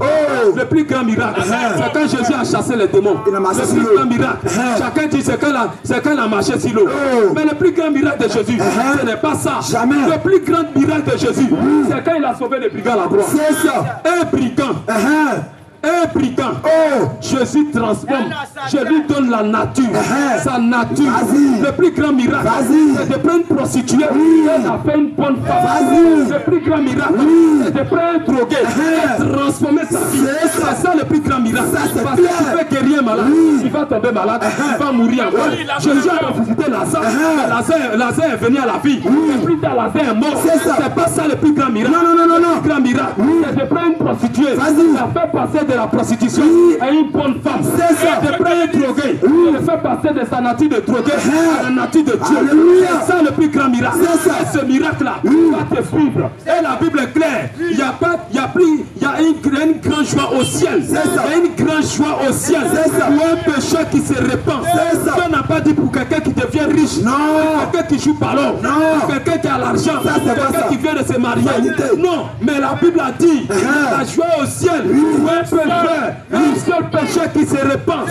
Le plus grand miracle, c'est quand Jésus a chassé les démons. Le plus grand miracle, chacun dit c'est quand il a marché sur l'eau. Mais le plus grand miracle de Jésus, ce n'est pas ça. Le plus grand miracle de Jésus, c'est quand il a sauvé les brigands à la croix. C'est ça. Un brigand. Un brigand. Jésus transforme. Je lui donne la nature. Sa nature. Le plus grand miracle, c'est de prendre une prostituée. Elle a fait une bonne femme. Le plus grand miracle, c'est de prendre un drogué et transformer sa vie. C'est ça le plus grand miracle. Parce que tu fais guérir un malade, il va tomber malade, il va mourir encore. Jésus a ressuscité Lazare. Lazare est venu à la vie. Et plus tard, Lazare est mort. C'est pas ça le plus grand miracle. Non. Le plus grand miracle, c'est de prendre une prostituée. Ça fait passer de la prostitution à une bonne femme. C'est de prendre un drogué. De faire passer de sa nature de drogué à la nature de Dieu. C'est ça le plus grand miracle. Et ce miracle-là va te suivre. Et la Bible est claire. Il y a une grande joie au ciel. Il y a une grande joie au ciel. Pour un pécheur qui se répand. Dieu n'a pas dit pour quelqu'un qui devient riche. Quelqu'un qui joue ballon. Quelqu'un qui a l'argent. Quelqu'un qui vient de se marier. Non, mais la Bible a dit la joie au ciel pour un pécheur. Un seul pécheur qui se répand.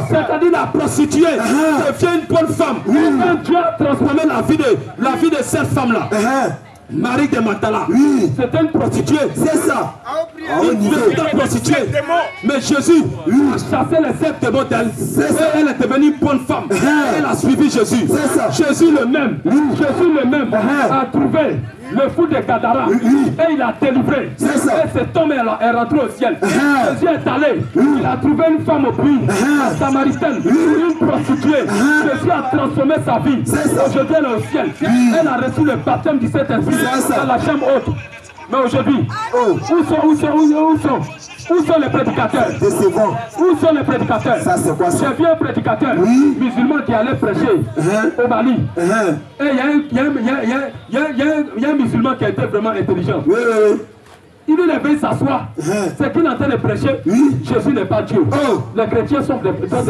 C'est-à-dire la prostituée devient une bonne femme. Quand Dieu a transformé la vie de cette femme-là. Marie de Magdala, c'était une prostituée. C'est ça. Une prostituée. Mais Jésus a chassé les 7 démons d'elle. Et elle est devenue une bonne femme. Elle a suivi Jésus. Jésus le même a trouvé le fou de Gadara et il a délivré. Et cet homme est rentré au ciel. Jésus est allé. Il a trouvé une femme au puits, samaritaine, une prostituée. Jésus a transformé sa vie. Aujourd'hui elle est au ciel. Elle a reçu le baptême du Saint-Esprit dans la chambre haute. Mais aujourd'hui, où sont les prédicateurs? Où sont les prédicateurs? Ça, c'est quoi ça? J'ai vu un prédicateur musulman qui allait prêcher au Mali. Et il y a un musulman qui a été vraiment intelligent. Il est venu s'asseoir. C'est qu'il est en train de prêcher. Jésus n'est pas Dieu. Les chrétiens sont des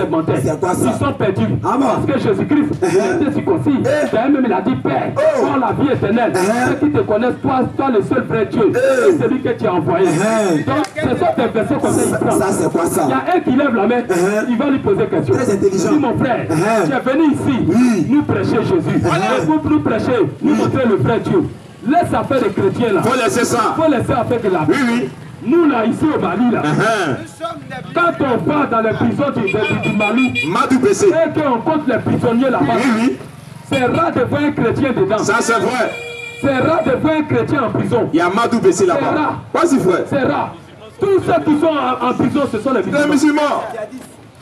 menteurs. Ils sont perdus. Parce que Jésus-Christ était circoncis. Même il a dit Père, toi la vie éternelle. Ceux qui te connaissent, toi le seul vrai Dieu. C'est celui que tu as envoyé. Donc, c'est ça des versets comme ça. Il prend. Ça, c'est quoi ça? Il y a un qui lève la main. Il va lui poser question. Très intelligent. Il dit mon frère, tu es venu ici. Nous prêcher Jésus. Et pour nous prêcher, nous montrer le vrai Dieu. Laisse affaire des chrétiens là. Faut laisser ça. Faut laisser affaire de la vie. Nous là, ici au Mali là. Quand on va dans les prisons du Mali. Et qu'on compte les prisonniers là-bas. C'est rare de voir un chrétien dedans. Ça c'est vrai. C'est rare de voir un chrétien en prison. Il y a Madou Bessé là-bas. Vas-y frère. C'est rare. Tous ceux qui sont en prison, ce sont les musulmans.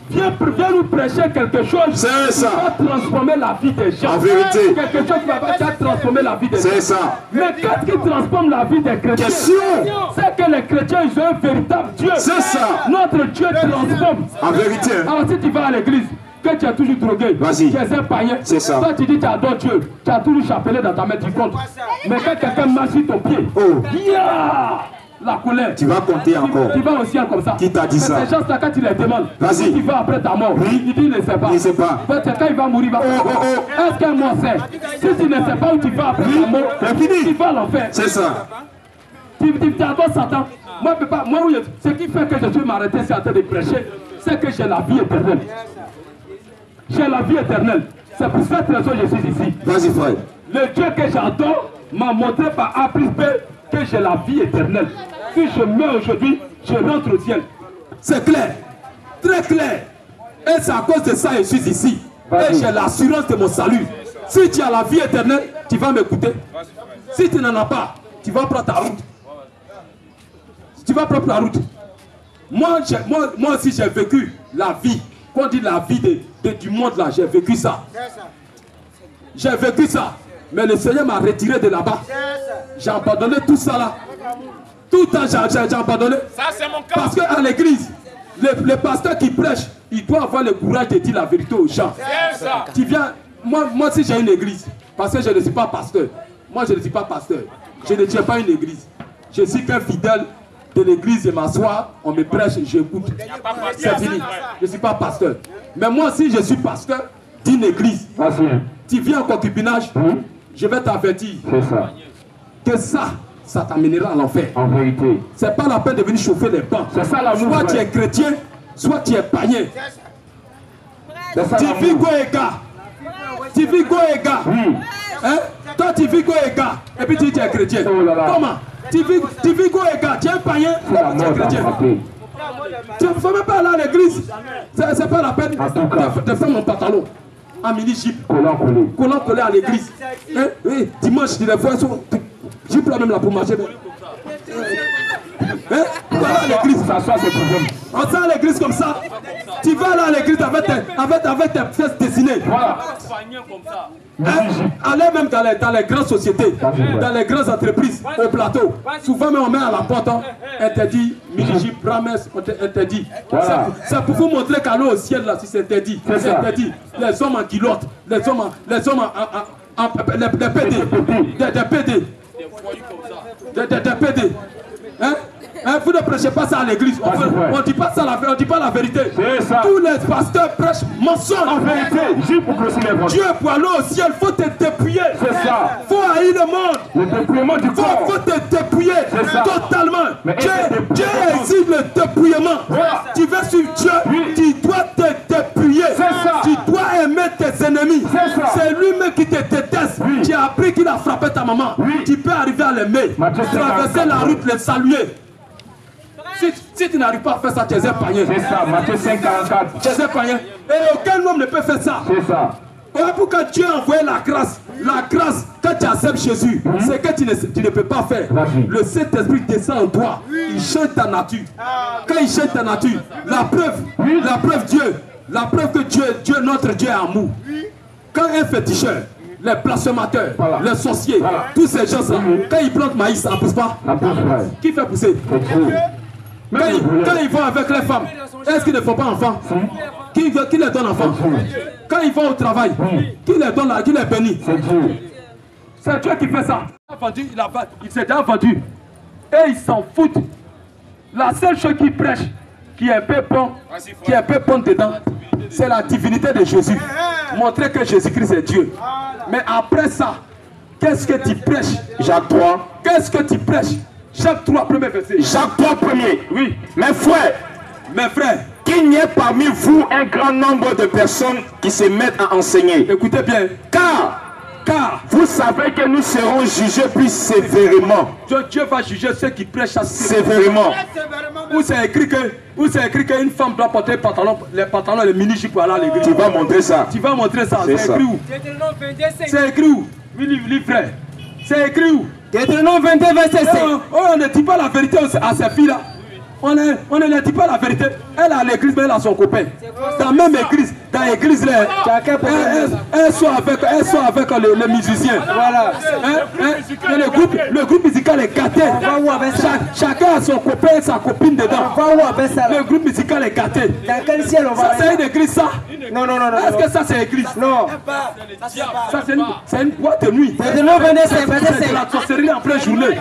Viens nous prêcher quelque chose C'est ça. qui va transformer la vie des gens. En vérité. Quelque chose qui va transformer la vie des gens. C'est ça. Mais qu'est-ce qui transforme la vie des chrétiens? Question. C'est que les chrétiens, ils ont un véritable Dieu. C'est ça. Notre Dieu transforme. En vérité. Alors si tu vas à l'église, que tu as toujours drogué, Vas-y. tu es un païen, C'est ça. toi tu dis tu adores Dieu, tu as toujours chapelet dans ta main, tu comptes. Mais quand quelqu'un marche sur ton pied, Oh. yeah, la colère. Tu vas compter encore. Tu vas aussi comme ça. Qui t'a dit mais ça? ces gens-là, quand tu les demandes, Vas-y. si tu vas après ta mort, Oui. il dit il ne sait pas. Il ne sait pas. Peut-être quand il va mourir, il va Est-ce qu'un mort sait? Si tu ne sais pas où tu vas après ta mort, C'est fini. tu vas à l'enfer. C'est ça. Tu adores Satan. Moi, oui, ce qui fait que je suis m'arrêter, c'est en train de prêcher, c'est que j'ai la vie éternelle. J'ai la vie éternelle. C'est pour cette raison que je suis ici. Vas-y, frère. Le Dieu que j'adore m'a montré par A plus B que j'ai la vie éternelle. Si je meurs aujourd'hui, je rentre au ciel. C'est clair. Très clair. Et c'est à cause de ça que je suis ici. Et j'ai l'assurance de mon salut. Si tu as la vie éternelle, tu vas m'écouter. Si tu n'en as pas, tu vas prendre ta route. Tu vas prendre ta route. Moi aussi, j'ai vécu la vie. Quand on dit la vie du monde là, j'ai vécu ça. J'ai vécu ça. Mais le Seigneur m'a retiré de là-bas. J'ai abandonné tout ça là. Tout le temps, j'ai abandonné. Ça, c'est mon cas. Parce qu'à l'église, les pasteurs qui prêchent, ils doivent avoir le courage de dire la vérité aux gens. C'est ça. Tu viens, moi si j'ai une église, parce que je ne suis pas pasteur. Moi, je ne suis pas pasteur. Je ne tiens pas une église. Je suis qu'un fidèle de l'église, je m'assois, on me prêche, j'écoute. C'est fini. Je ne suis pas pasteur. Mais moi, si je suis pasteur d'une église, tu viens en concubinage, je vais t'avertir que ça t'amènera à l'enfer. En vérité. C'est pas la peine de venir chauffer les bancs. C'est ça l'amour. Soit tu es chrétien, soit tu es païen. Tu vis Goéga. Tu vis Goéga. Hein? Toi, tu vis Goéga. Et puis tu dis que tu es chrétien. Oh là là. Comment? Tu vis Goéga. Tu es un païen. La Tu es mort chrétien. a frappé. Tu ne faut même pas aller à l'église. C'est pas la peine En tout cas. de faire mon pantalon. En mini-jeep. Collant collé. Collant collé à l'église. Hein? Oui, dimanche, les fois sont. J'ai plus même là pour marcher. Hein? Tu vas aller à l'église. Ça soit ce problème. On sort à l'église comme ça. Tu vas aller à l'église avec tes fesses dessinées. Voilà. Hein? Allez même dans les grandes sociétés, dans les grandes entreprises, au plateau. Souvent même on met à la porte, hein, interdit, mini-jeep, promesse, interdit. Voilà. C'est pour vous montrer qu'aller au ciel là, si c'est interdit. C'est ça. Interdit. Les hommes en culotte, les hommes des PD, des PD. Des PD. Hein? Hein? Vous ne prêchez pas ça à l'église. On ne dit pas ça, on dit pas la vérité. C'est ça. Tous les pasteurs prêchent mensonge. En vérité. Juste pour grossir les voix. Dieu, pour aller au ciel, il faut te dépouiller. C'est ça. Il faut haïr le monde. Le dépouillement du Il corps. faut te dépouiller C'est ça. totalement. Mais Dieu exige le dépouillement. Voilà. Tu veux suivre Dieu, Oui. tu dois te dépouiller. C'est ça. Tu dois aimer tes ennemis. C'est ça. C'est lui-même qui te déteste. Oui. Tu as appris qu'il a frappé ta maman. Oui. Tu peux arriver à l'aimer. Matthieu 54. Traverser la route, le saluer. Si tu n'arrives pas à faire ça, tu es un païen. C'est ça. Matthieu 5,44. Tu es un païen. Et aucun homme ne peut faire ça. C'est ça. Voilà pourquoi Dieu a envoyé la grâce. La grâce, quand tu acceptes Jésus, c'est que tu ne peux pas faire. Vas-y. Le Saint-Esprit descend en toi. Il change ta nature. Quand il change ta nature, la preuve que Dieu, notre Dieu est amour. Quand un féticheur, les blasphémateurs, Voilà. les sorciers, Voilà. tous ces gens-là, quand ils plantent maïs, ça ne pousse pas. La pousse, frère. Qui fait pousser? C'est Dieu. Quand ils vont avec les femmes, est-ce qu'ils ne font pas enfant? Qui les donne enfant? Quand ils vont au travail, qui les donne là, qui les bénit? C'est Dieu. C'est Dieu qui fait ça. Il s'est déjà vendu. Et ils s'en foutent. La seule chose qu'il prêche, qui est un peu bon dedans, c'est la divinité de Jésus. Montrer que Jésus-Christ est Dieu. Mais après ça, qu'est-ce que tu prêches? Jacques 3. Qu'est-ce que tu prêches? Jacques 3, premier verset. Jacques 3, premier. Oui. Mes frères, Mes frères, qu'il n'y ait parmi vous un grand nombre de personnes qui se mettent à enseigner. écoutez bien. Car Vous savez que nous serons jugés plus sévèrement. Dieu va juger ceux qui prêchent ça. Sévèrement. Où c'est écrit qu'une femme doit porter les pantalons, les mini-jupes pour aller à l'église. Tu vas montrer ça. Tu vas montrer ça. C'est C'est ça. écrit où? C'est écrit où? Oui, frère. C'est écrit où? Deutéronome 22, verset 5. On ne dit pas la vérité à ces filles-là. on ne leur dit pas la vérité. Elle a l'église, mais elle a son copain. Dans la même église, dans l'église, elle soit avec le musicien. Voilà. Le groupe musical est gâté. Chacun a son copain et sa copine dedans. Le groupe musical est gâté. Dans quel ciel on va? Ça, c'est une église, ça? Non. Est-ce que ça, c'est église? Non. Ça, c'est une boîte de nuit. C'est de la sorcellerie en pleine journée.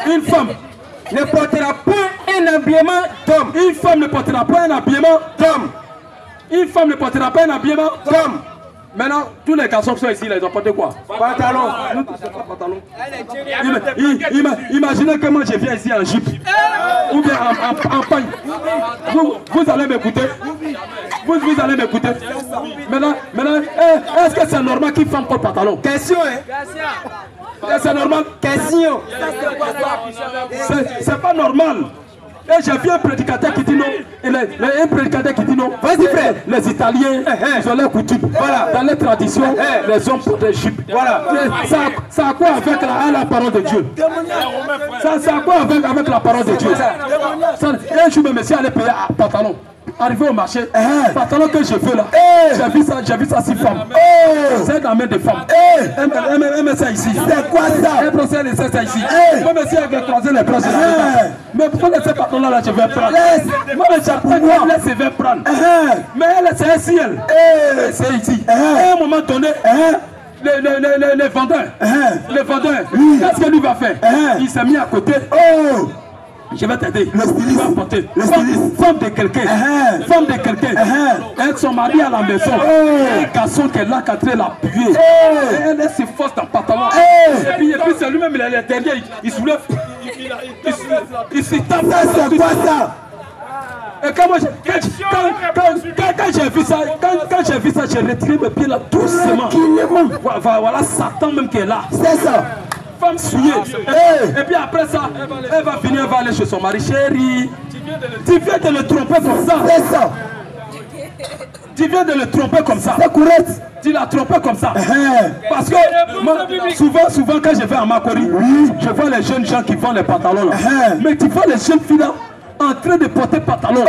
Une femme ne portera pas un habillement d'homme. Une femme ne portera pas un habillement d'homme. Une femme ne portera pas un habillement d'homme. Maintenant, tous les garçons qui sont ici, là, ils ont porté quoi? Pantalon. Nous tous, c'est pas pantalon. Imaginez que moi je viens ici en jupe. Ou bien en pagne. Vous allez m'écouter. Vous allez m'écouter. Maintenant, est-ce que c'est normal qu'une femme porte pantalon? Question, hein? C'est normal? Question. C'est pas normal. Et j'ai vu un prédicateur qui dit non. Un prédicateur qui dit non. Vas-y frère. Les Italiens, ils ont leur coutume. Voilà. Dans les traditions, les hommes portent des jupes. Voilà. Ça a quoi avec la parole de Dieu? Ça a quoi avec la parole de Dieu? Un jour, le monsieur allait payer un pantalon. Arrivé au marché, pantalon que je veux là, j'ai vu ça 6 femmes. C'est la main de femmes. Elle met ça ici. C'est quoi ça? Elle prend ça ici. Moi, monsieur, elle va croiser les bras. Mais pourquoi laisser pantalon là, je vais prendre? Moi, je vais prendre. Mais elle, c'est un ciel. C'est ici. À un moment donné, les vendeurs, qu'est-ce que lui va faire? Il s'est mis à côté. Je vais t'aider. Le styliste. Femme de quelqu'un. Femme de quelqu'un. Elles sont mariées à la maison. Un garçon qui est là, qui a très l'appuyé. Elle se force dans le pantalon. Et puis c'est lui-même, il est derrière. Il soulève. Il se tape. C'est quoi ça? Et quand j'ai vu ça, j'ai retiré mes pieds là doucement. Voilà Satan même qui est là. C'est ça. Femme souillée. Et puis après ça, elle va venir, elle va aller chez son mari. Chérie, tu viens de le tromper comme ça. C'est ça. Tu viens de le tromper comme ça. C'est correct. Tu l'as trompé comme ça. Parce que moi, souvent quand je vais à Makori, je vois les jeunes gens qui vendent les pantalons là. Mais tu vois les jeunes filles là en train de porter pantalon.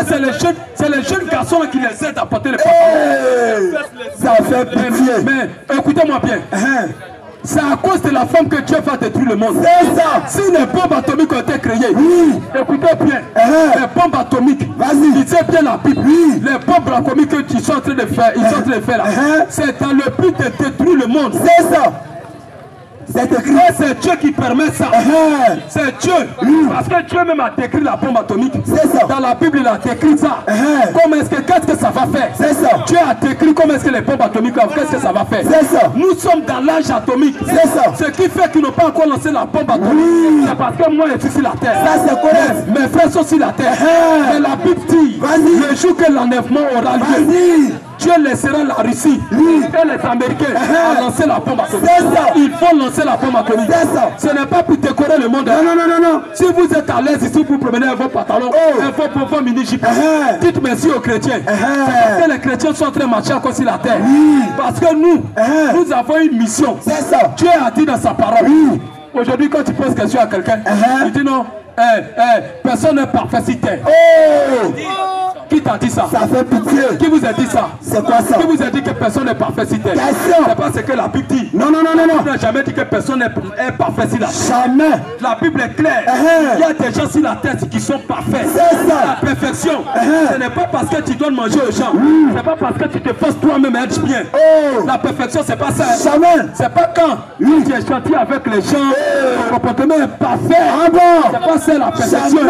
C'est les jeunes garçons qui les aident à porter les pantalons. Ça fait pitié. Mais écoutez-moi bien. C'est à cause de la femme que Dieu va détruire le monde. C'est ça. Si les bombes atomiques ont été créées, écoutez bien, les bombes atomiques, lisez bien la Bible, les bombes atomiques qu'ils sont en train de faire, là, c'est dans le but de détruire le monde. C'est ça. C'est écrit. C'est Dieu qui permet ça. C'est Dieu. Parce que Dieu même a décrit la bombe atomique. C'est ça. Dans la Bible, il a décrit ça. Qu'est-ce que ça va faire? C'est ça. Dieu a décrit comment est-ce que les bombes atomiques, qu'est-ce que ça va faire? C'est ça. Nous sommes dans l'âge atomique. C'est ça. Ce qui fait qu'ils n'ont pas encore lancé la bombe atomique. C'est parce que moi, je suis sur la terre. Ça, c'est correct. Mes frères sont sur la terre. Et la Bible dit, le jour que l'enlèvement aura lieu, Dieu laissera la Russie et les Américains à lancer la bombe atomique. Ils vont lancer la bombe atomique. Ce n'est pas pour décorer le monde. Non. Si vous êtes à l'aise ici, vous promenez vos pantalons, vos mini-jupes, dites merci aux chrétiens. Parce que les chrétiens sont en train de marcher encore sur la terre. Parce que nous avons une mission. Dieu a dit dans sa parole. Aujourd'hui, quand tu poses question à quelqu'un, il dit non, personne n'est parfait sur terre. Qui t'a dit ça? Ça fait pitié. Qui vous a dit ça? C'est quoi ça? Qui vous a dit que personne n'est parfait sur terre? C'est pas ce que la Bible dit. Non. La Bible n'a jamais dit que personne n'est parfait sur la terre. Jamais. La Bible est claire. Il y a des gens sur la terre qui sont parfaits. C'est ça. La perfection. Ce n'est pas parce que tu donnes manger aux gens. C'est pas parce que tu te forces toi-même à être bien. La perfection, c'est pas ça. Jamais. C'est pas quand tu es gentil avec les gens, ton comportement est parfait. C'est pas ça la perfection.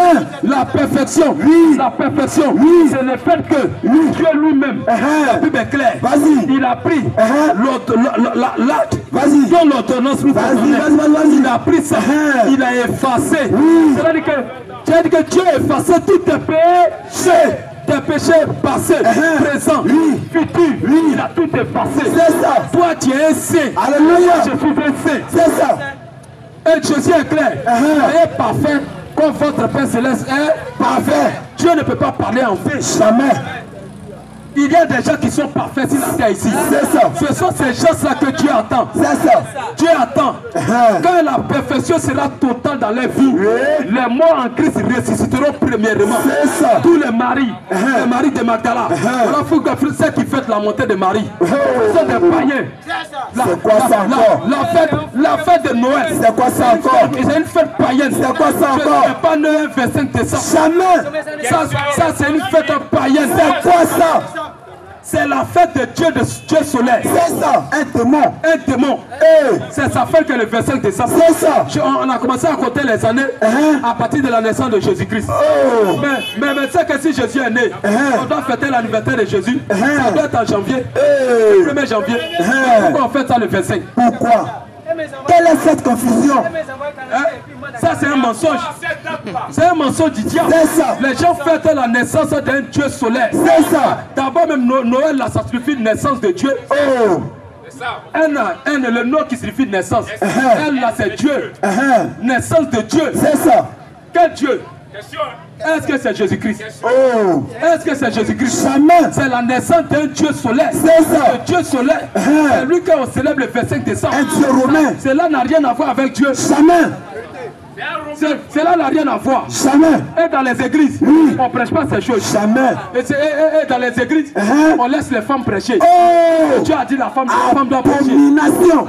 La perfection. La perfection. C'est le fait que Dieu lui-même, la Bible est claire, il a pris l'acte dont l'ordonnance nous donne. Il a pris ça, il a effacé. C'est-à-dire que Dieu a effacé tous tes péchés. Tes péchés passés, présents, futurs, il a tout effacé. C'est ça. Toi tu es un saint. Alléluia. Je suis un saint. C'est ça. Et Jésus est clair. Soyez parfait comme votre Père Céleste est parfait. Dieu ne peut pas parler en fait. Jamais. Il y a des gens qui sont parfaits sur la terre ici. C'est ça. Ce sont ces gens-là que Dieu attend. C'est ça. Dieu attend. Quand la perfection sera totale dans les vies, les morts en Christ ressusciteront premièrement. C'est ça. Tous les maris de Magdala, voilà, faut que ceux qui fêtent la montée de Marie, sont des païens. C'est quoi ça encore? La fête de Noël. C'est quoi ça encore? C'est une fête païenne. C'est quoi ça encore? Je ne pas né un 25 décembre. Jamais. Ça c'est une fête païenne. C'est quoi ça? C'est la fête de Dieu soleil. C'est ça. Un démon. Un démon. C'est sa fête que le 25 décembre. C'est ça. On a commencé à compter les années à partir de la naissance de Jésus-Christ. Mais c'est que si Jésus est né, on doit fêter l'anniversaire de Jésus. Ça doit être en janvier. Le 1er janvier. Pourquoi on fait ça le 25? Pourquoi? Quelle est cette confusion? Ça c'est un mensonge. C'est un mensonge du diable. C'est ça. Les gens fêtent la naissance d'un Dieu solaire. C'est ça. D'abord même Noël, là, ça signifie naissance de Dieu. Le nom qui signifie naissance. Elle là c'est Dieu. Naissance de Dieu. C'est ça. Quel Dieu? Est-ce que c'est Jésus-Christ? Est-ce que c'est Jésus-Christ? Jamais. C'est la naissance d'un Dieu solaire. C'est ça. Le Dieu solaire. C'est lui qu'on célèbre le 25 décembre. Un Dieu romain. Cela n'a rien à voir avec Dieu. Jamais. Cela n'a rien à voir. Jamais. Et dans les églises, on ne prêche pas ces choses. Jamais. Et dans les églises, on laisse les femmes prêcher. Dieu a dit la femme doit prêcher. Abomination.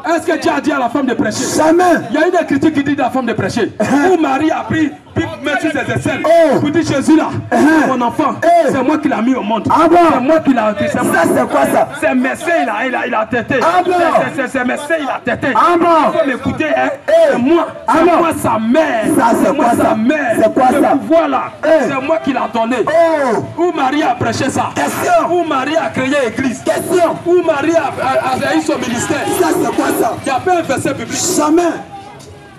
Est-ce que Dieu a dit à la femme de prêcher? Jamais. Il y a une écriture qui dit à la femme de prêcher. Où Marie a pris, puis met sur ses aisselles. Pour dire Jésus là, mon enfant, c'est moi qui l'ai mis au monde. C'est moi qui l'ai. Ça c'est quoi ça? C'est Messie, il a têté. C'est Messie, il a têté. Il faut m'écouter, hein. C'est moi sa mère. C'est moi sa mère. C'est quoi ça? Le pouvoir là, c'est moi qui l'a donné. Où Marie a prêché ça? Question. Où Marie a créé l'église? Question. Où Marie a eu son ministère? Ça c'est quoi ça? Il n'y a pas un verset biblique. Jamais.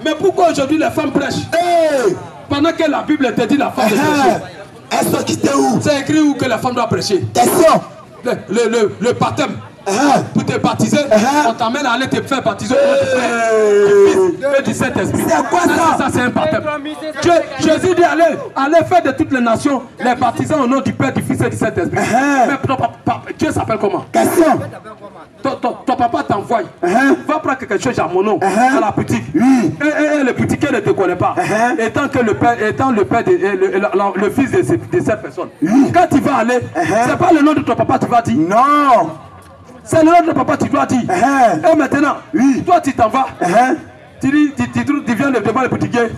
Mais pourquoi aujourd'hui les femmes prêchent? Pendant que la Bible te dit la femme de prêcher. Elles sont quittées où? C'est écrit où que la femme doit prêcher? Question. Le baptême. Pour te baptiser, on t'amène à aller te faire baptiser au nom du Frère, du Fils et du Saint-Esprit. C'est quoi ça? Ça c'est un baptême. Jésus dit allez faire de toutes les nations les baptisants au nom du Père, du Fils et du Saint-Esprit. Mais Dieu s'appelle comment? Question. Ton papa t'envoie. Va prendre quelque chose à mon nom à la boutique. Et le boutiquier ne te connaît pas. Étant le père le fils de cette personne. Quand tu vas aller, c'est pas le nom de ton papa tu vas dire. Non. C'est le nom de ton papa tu dois dire. Et maintenant, toi tu t'en vas. Tu viens devant le boutiquier.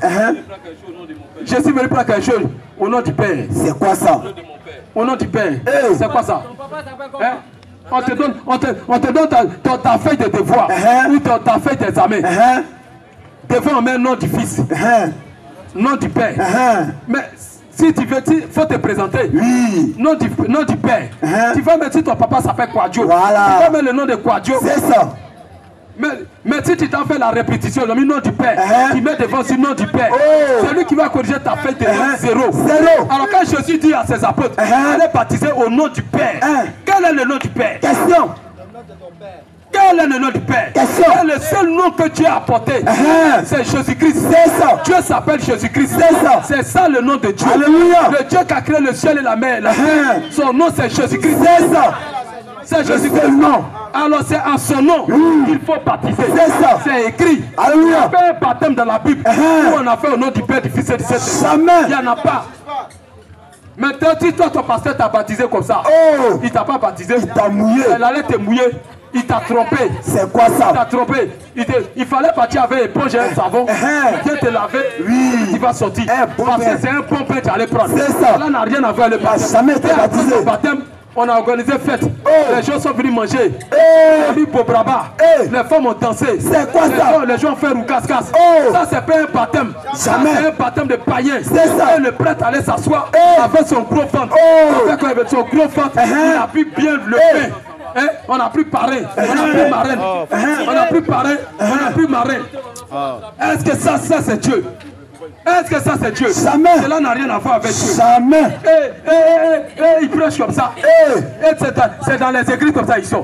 Je suis venu prendre quelque chose au nom du Père. C'est quoi ça? Au nom du Père. C'est quoi ça? On te donne ta feuille de devoir ou ta feuille d'examen. Devant on met le nom du Fils, nom du Père. Mais si tu veux, il faut te présenter. Nom du Père. Tu vas mettre si ton papa s'appelle Quadio. Voilà. Tu vas mettre le nom de Quadio. C'est ça. Mais si tu t'en fais la répétition, le nom du Père, tu mets devant le nom du Père. C'est lui qui va corriger ta feuille de zéro. Alors quand Jésus dit à ses apôtres, allez baptiser au nom du Père. Quel est le nom du Père? Question. Quel est le nom du Père? Question. Quel est le seul nom que Dieu a apporté? C'est Jésus-Christ. C'est ça. Dieu s'appelle Jésus-Christ. C'est ça. C'est ça le nom de Dieu. Alléluia. Le Dieu qui a créé le ciel et la mer. Son nom c'est Jésus-Christ. C'est ça. C'est Jésus-Christ. Non. Alors c'est en son nom qu'il faut baptiser. C'est ça. C'est écrit. Alléluia. Il n'y a pas un baptême dans la Bible où on a fait au nom du Père, du Fils et du Saint-Esprit. Jamais. Il n'y en a pas. Maintenant, si toi ton pasteur t'a baptisé comme ça, il t'a pas baptisé. Il t'a mouillé. Il allait te mouiller. Il t'a trompé. C'est quoi ça? Il t'a trompé. Il fallait partir avec éponge et un savon. Viens te laver. Tu vas sortir. Parce que c'est un bon pain que tu allais prendre. C'est ça. Cela n'a rien à voir avec le baptême. Jamais été baptisé. Après le baptême, on a organisé fête. Les gens sont venus manger. On a mis Bobraba. Les femmes ont dansé. C'est quoi ça? Les gens ont fait roucasse-casse. Ça, c'est pas un baptême. Jamais. C'est un baptême de païen. C'est ça. Et le prêtre allait s'asseoir avec son gros ventre. Avec son gros ventre, il a pu bien le pain. On n'a plus parrain, on n'a plus marraine. On n'a plus parrain, on n'a plus marraine. Est-ce que ça c'est Dieu? Est-ce que ça c'est Dieu? Jamais. Cela n'a rien à voir avec Dieu. Jamais. Ils prêchent comme ça. C'est dans les églises comme ça ils sont.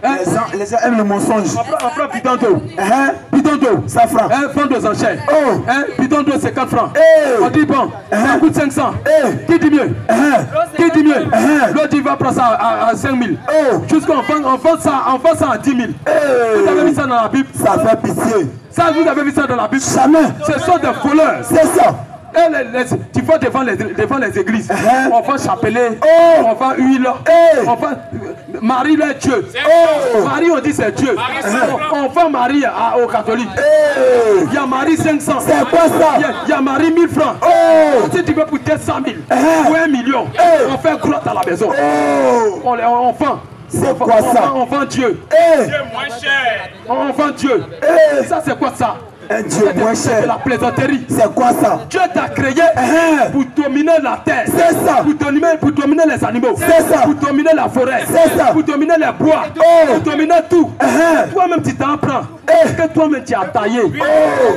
Les gens aiment le mensonge. On prend bidon d'eau. Bidon d'eau, 100 francs. Vend aux enchères. Oh. Bidon d'eau, 50 francs. Eh. On dit bon, ça coûte 500. Qui dit mieux? Qui dit mieux? L'autre il va prendre ça à 5 000. Jusqu'on vend ça à 10 000. Vous avez vu ça dans la Bible? Ça fait pitié. Ça, vous avez vu ça dans la Bible? Jamais. Ce sont des voleurs. C'est ça. Tu vois devant les églises, on va chapelet, on va huile, on va Marie là Dieu. Marie on dit c'est Dieu. On va Marie aux catholiques. Il y a Marie 500. C'est quoi ça? Il y a Marie 1000 francs. Si tu veux pour 200 000 ou 1 million, on fait grotte à la maison. On vend. C'est quoi ça? On vend Dieu. On vend Dieu. Ça c'est quoi ça? Un Dieu moins cher. C'est la plaisanterie. C'est quoi ça? Dieu t'a créé pour dominer la terre. C'est ça. Pour dominer les animaux. C'est ça. Pour dominer la forêt. C'est ça. Pour dominer les bois. Pour dominer tout. Toi-même tu t'en prends. Que toi-même tu as taillé.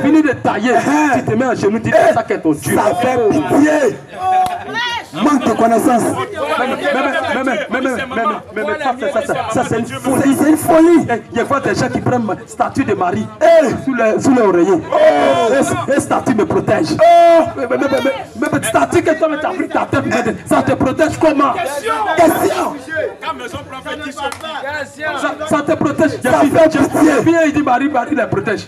Fini de tailler. Tu te mets à genoux, tu dis ça qu'est ton Dieu. Ça fait pitié. Manque de connaissance. Ça c'est une folie. C'est une folie. Il y a des gens qui prennent la statue de Marie sous les oreillers. Et statue me protège. Mais statue que toi tu as pris ta tête, ça te protège comment? Question. Ça te protège. Il dit Marie les protège.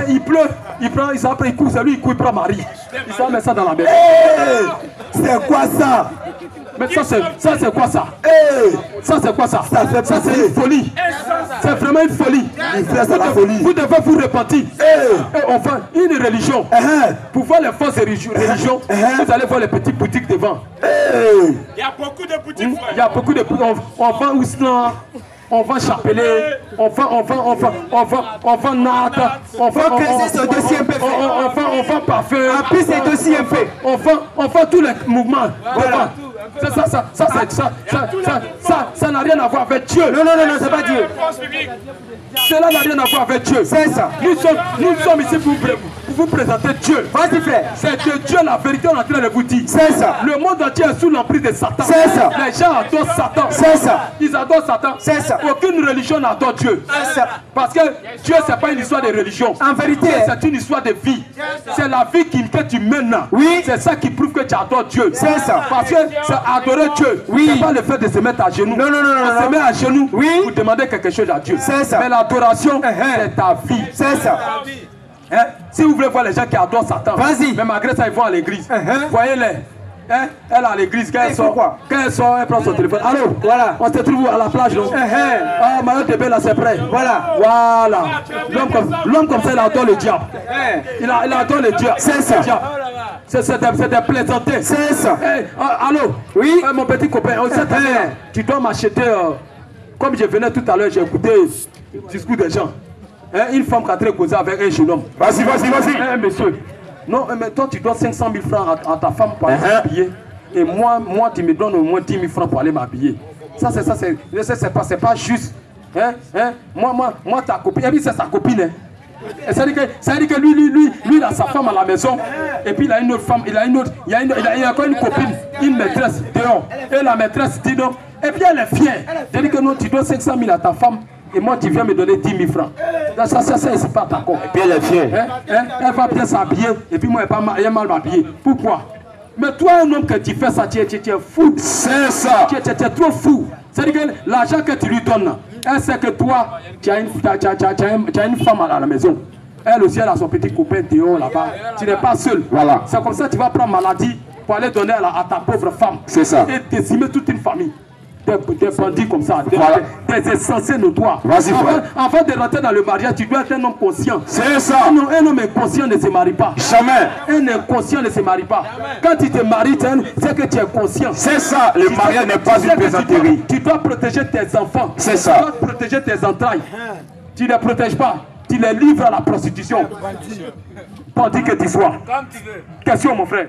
Il pleut, il prend, il court, c'est lui il prend Marie. Il s'en met ça dans la maison. C'est quoi ça? Mais ça c'est quoi ça? Ça c'est quoi ça? Ça c'est une folie. C'est vraiment une folie. Vous devez vous repentir. Enfin, une religion. Pour voir les fausses religions, vous allez voir les petites boutiques devant. Il y a beaucoup de boutiques. Il y a beaucoup de boutiques. On vend Ouslan, on vend Chapelet, on vend Nata, on vend Parfum. On vend tous les mouvements. Ça n'a rien à voir avec Dieu. Non, c'est pas Dieu. Cela n'a rien à voir avec Dieu. C'est ça. Nous sommes ici pour vous présenter Dieu. Vas-y, frère. C'est que Dieu, la vérité, on est en train de vous dire. C'est ça. Le monde entier est sous l'emprise de Satan. C'est ça. Les gens adorent Satan. C'est ça. Ils adorent Satan. C'est ça. Aucune religion n'adore Dieu. C'est ça. Parce que Dieu, c'est pas une histoire de religion. En vérité, c'est une histoire de vie. C'est la vie que tu mènes. Oui. C'est ça qui prouve que tu adores Dieu. C'est ça. Parce que c'est adorer Dieu. Oui. C'est pas le fait de se mettre à genoux. Non. On se met à genoux. Oui. Pour demander quelque chose à Dieu. C'est ça. Mais l'adoration, c'est ta vie. C'est ça. Si vous voulez voir les gens qui adorent Satan, vas-y. Mais malgré ça, ils vont à l'église. Voyez-les. Elle est à l'église, quand elle sort, elle prend son téléphone. Allô, voilà. On se trouve à la plage, non? Ah, Mario Tébé, là, c'est prêt. Voilà. L'homme comme ça, il adore le diable. Il adore le diable. C'est ça. C'est des plaisanteries. C'est ça. Allô? Oui. Mon petit copain, tu dois m'acheter. Comme je venais tout à l'heure, j'ai écouté le discours des gens. Une femme qui a très causé avec un jeune homme. Vas-y. Monsieur. Non, mais toi, tu dois 500 000 francs à ta femme pour aller m'habiller. Et moi, tu me donnes au moins 10 000 francs pour aller m'habiller. C'est pas juste. Moi, ta copine, et puis c'est sa copine. Ça veut dire que lui, il a sa femme à la maison. Et puis il a une autre femme, il a encore une copine, une maîtresse dehors. Et la maîtresse dit non. Et puis elle est fière. C'est-à-dire que non, tu dois 500 000 à ta femme. Et moi, tu viens me donner 10 000 francs. Ça, c'est pas d'accord. Et puis elle est fière. Elle va bien s'habiller. Et puis moi, elle est mal m'habiller. Pourquoi? Mais toi, un homme que tu fais ça, tu es fou. C'est ça. Tu es trop fou. C'est-à-dire que l'argent que tu lui donnes, elle sait que toi, tu as une femme à la maison. Elle aussi, elle a son petit copain Théo là-bas. Tu n'es pas seul. Voilà. C'est comme ça que tu vas prendre maladie pour aller donner à ta pauvre femme. C'est ça. Et décimer toute une famille. Des bandits comme ça, des insensés notoires. Vas-y, frère. Avant de rentrer dans le mariage, tu dois être un homme conscient. C'est ça. Un homme inconscient ne se marie pas. Jamais. Un inconscient ne se marie pas. Quand tu te maries, c'est que tu es conscient. C'est ça. Le mariage n'est pas une plaisanterie. Tu dois protéger tes enfants. C'est ça. Tu dois protéger tes entrailles. Tu ne les protèges pas. Tu les livres à la prostitution. Tandis que tu sois. Question, mon frère.